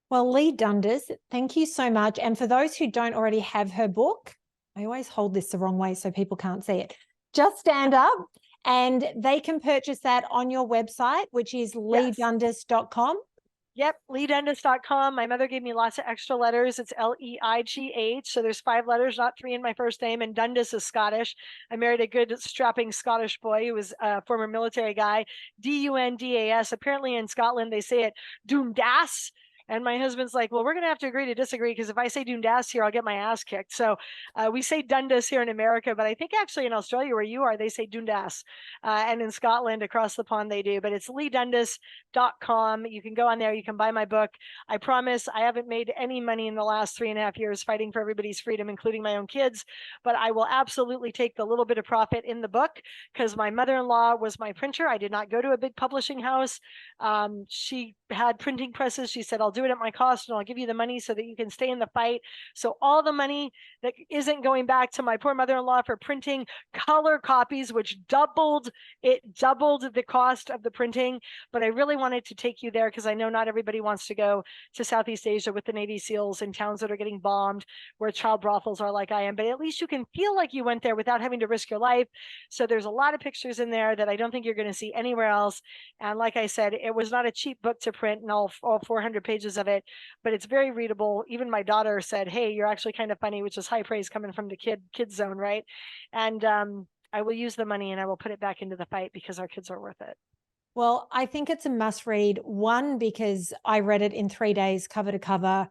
Well, Leigh Dundas, thank you so much. And for those who don't already have her book, I always hold this the wrong way so people can't see it. Just Stand Up, and they can purchase that on your website, which is leighdundas.com. Yep, leighdundas.com. My mother gave me lots of extra letters. It's Leigh. So there's 5 letters, not 3 in my first name. And Dundas is Scottish. I married a good, strapping Scottish boy who was a former military guy. Dundas. Apparently in Scotland, they say it Dundas. And my husband's like, well, we're going to have to agree to disagree because if I say Dundas here, I'll get my ass kicked. So we say Dundas here in America, but I think actually in Australia where you are, they say Dundas. And in Scotland across the pond, they do. But it's leighdundas.com. You can go on there. You can buy my book. I promise I haven't made any money in the last 3.5 years fighting for everybody's freedom, including my own kids. But I will absolutely take the little bit of profit in the book because my mother-in-law was my printer. I did not go to a big publishing house. She had printing presses. She said, I'll do it at my cost and I'll give you the money so that you can stay in the fight. So all the money that isn't going back to my poor mother-in-law for printing color copies, which doubled the cost of the printing. But I really wanted to take you there because I know not everybody wants to go to Southeast Asia with the Navy SEALs in towns that are getting bombed, where child brothels are like I am. But at least you can feel like you went there without having to risk your life. So there's a lot of pictures in there that I don't think you're going to see anywhere else. And like I said, it was not a cheap book to print and all 400 pages of it, but it's very readable. Even my daughter said, hey, you're actually kind of funny, which is high praise coming from the kids zone, right? And I will use the money and I will put it back into the fight because our kids are worth it. Well, I think it's a must read. One, because I read it in 3 days, cover to cover.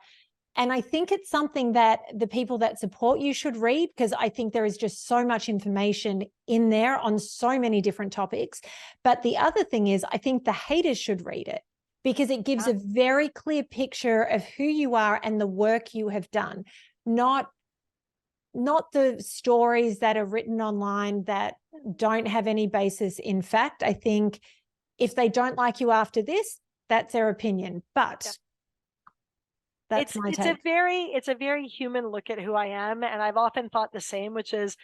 And I think it's something that the people that support you should read, because I think there is just so much information in there on so many different topics. But the other thing is, I think the haters should read it because it gives a very clear picture of who you are and the work you have done, not the stories that are written online that don't have any basis in fact. I think if they don't like you after this, that's their opinion. But That's my it's take. it's a very human look at who I am. And I've often thought the same, which is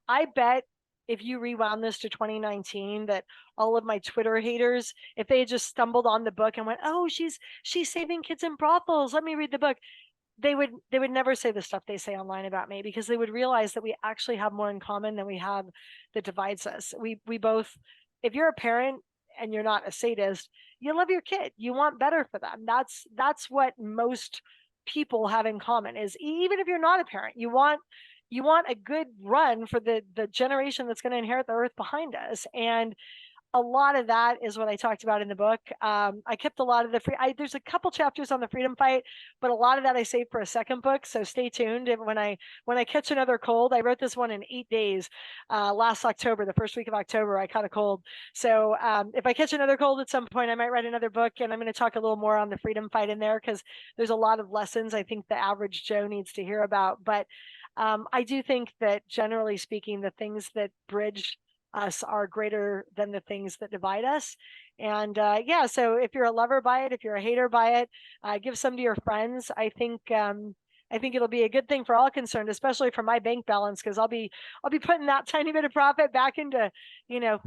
I bet if you rewound this to 2019, that all of my Twitter haters, if they had just stumbled on the book and went, oh, she's saving kids in brothels, let me read the book, they would never say the stuff they say online about me, because they would realize that we actually have more in common than we have that divides us. We both, if you're a parent and you're not a sadist, you love your kid, you want better for them. That's what most people have in common, is even if you're not a parent, you want a good run for the generation that's going to inherit the earth behind us. And a lot of that is what I talked about in the book. I kept a lot of there's a couple chapters on the freedom fight, but a lot of that I saved for a second book. So stay tuned. And when I catch another cold, I wrote this one in 8 days. Last October, the first week of October, I caught a cold. So if I catch another cold at some point, I might write another book, and I'm going to talk a little more on the freedom fight in there, because there's a lot of lessons I think the average Joe needs to hear about. But I do think that generally speaking, the things that bridge us are greater than the things that divide us. And yeah, so if you're a lover by it, if you're a hater by it, give some to your friends. I think it'll be a good thing for all concerned, especially for my bank balance, because I'll be putting that tiny bit of profit back into,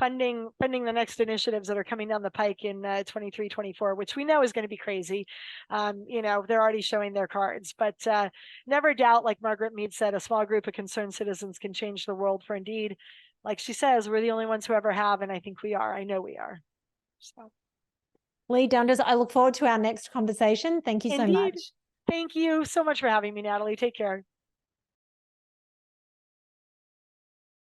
funding the next initiatives that are coming down the pike in 23, 24, which we know is going to be crazy. They're already showing their cards, but never doubt, like Margaret Mead said, a small group of concerned citizens can change the world. For indeed, like she says, we're the only ones who ever have, and I think we are. I know we are. So, Leigh Dundas, I look forward to our next conversation. Thank you so indeed. much. Thank you so much for having me, Natalie. Take care.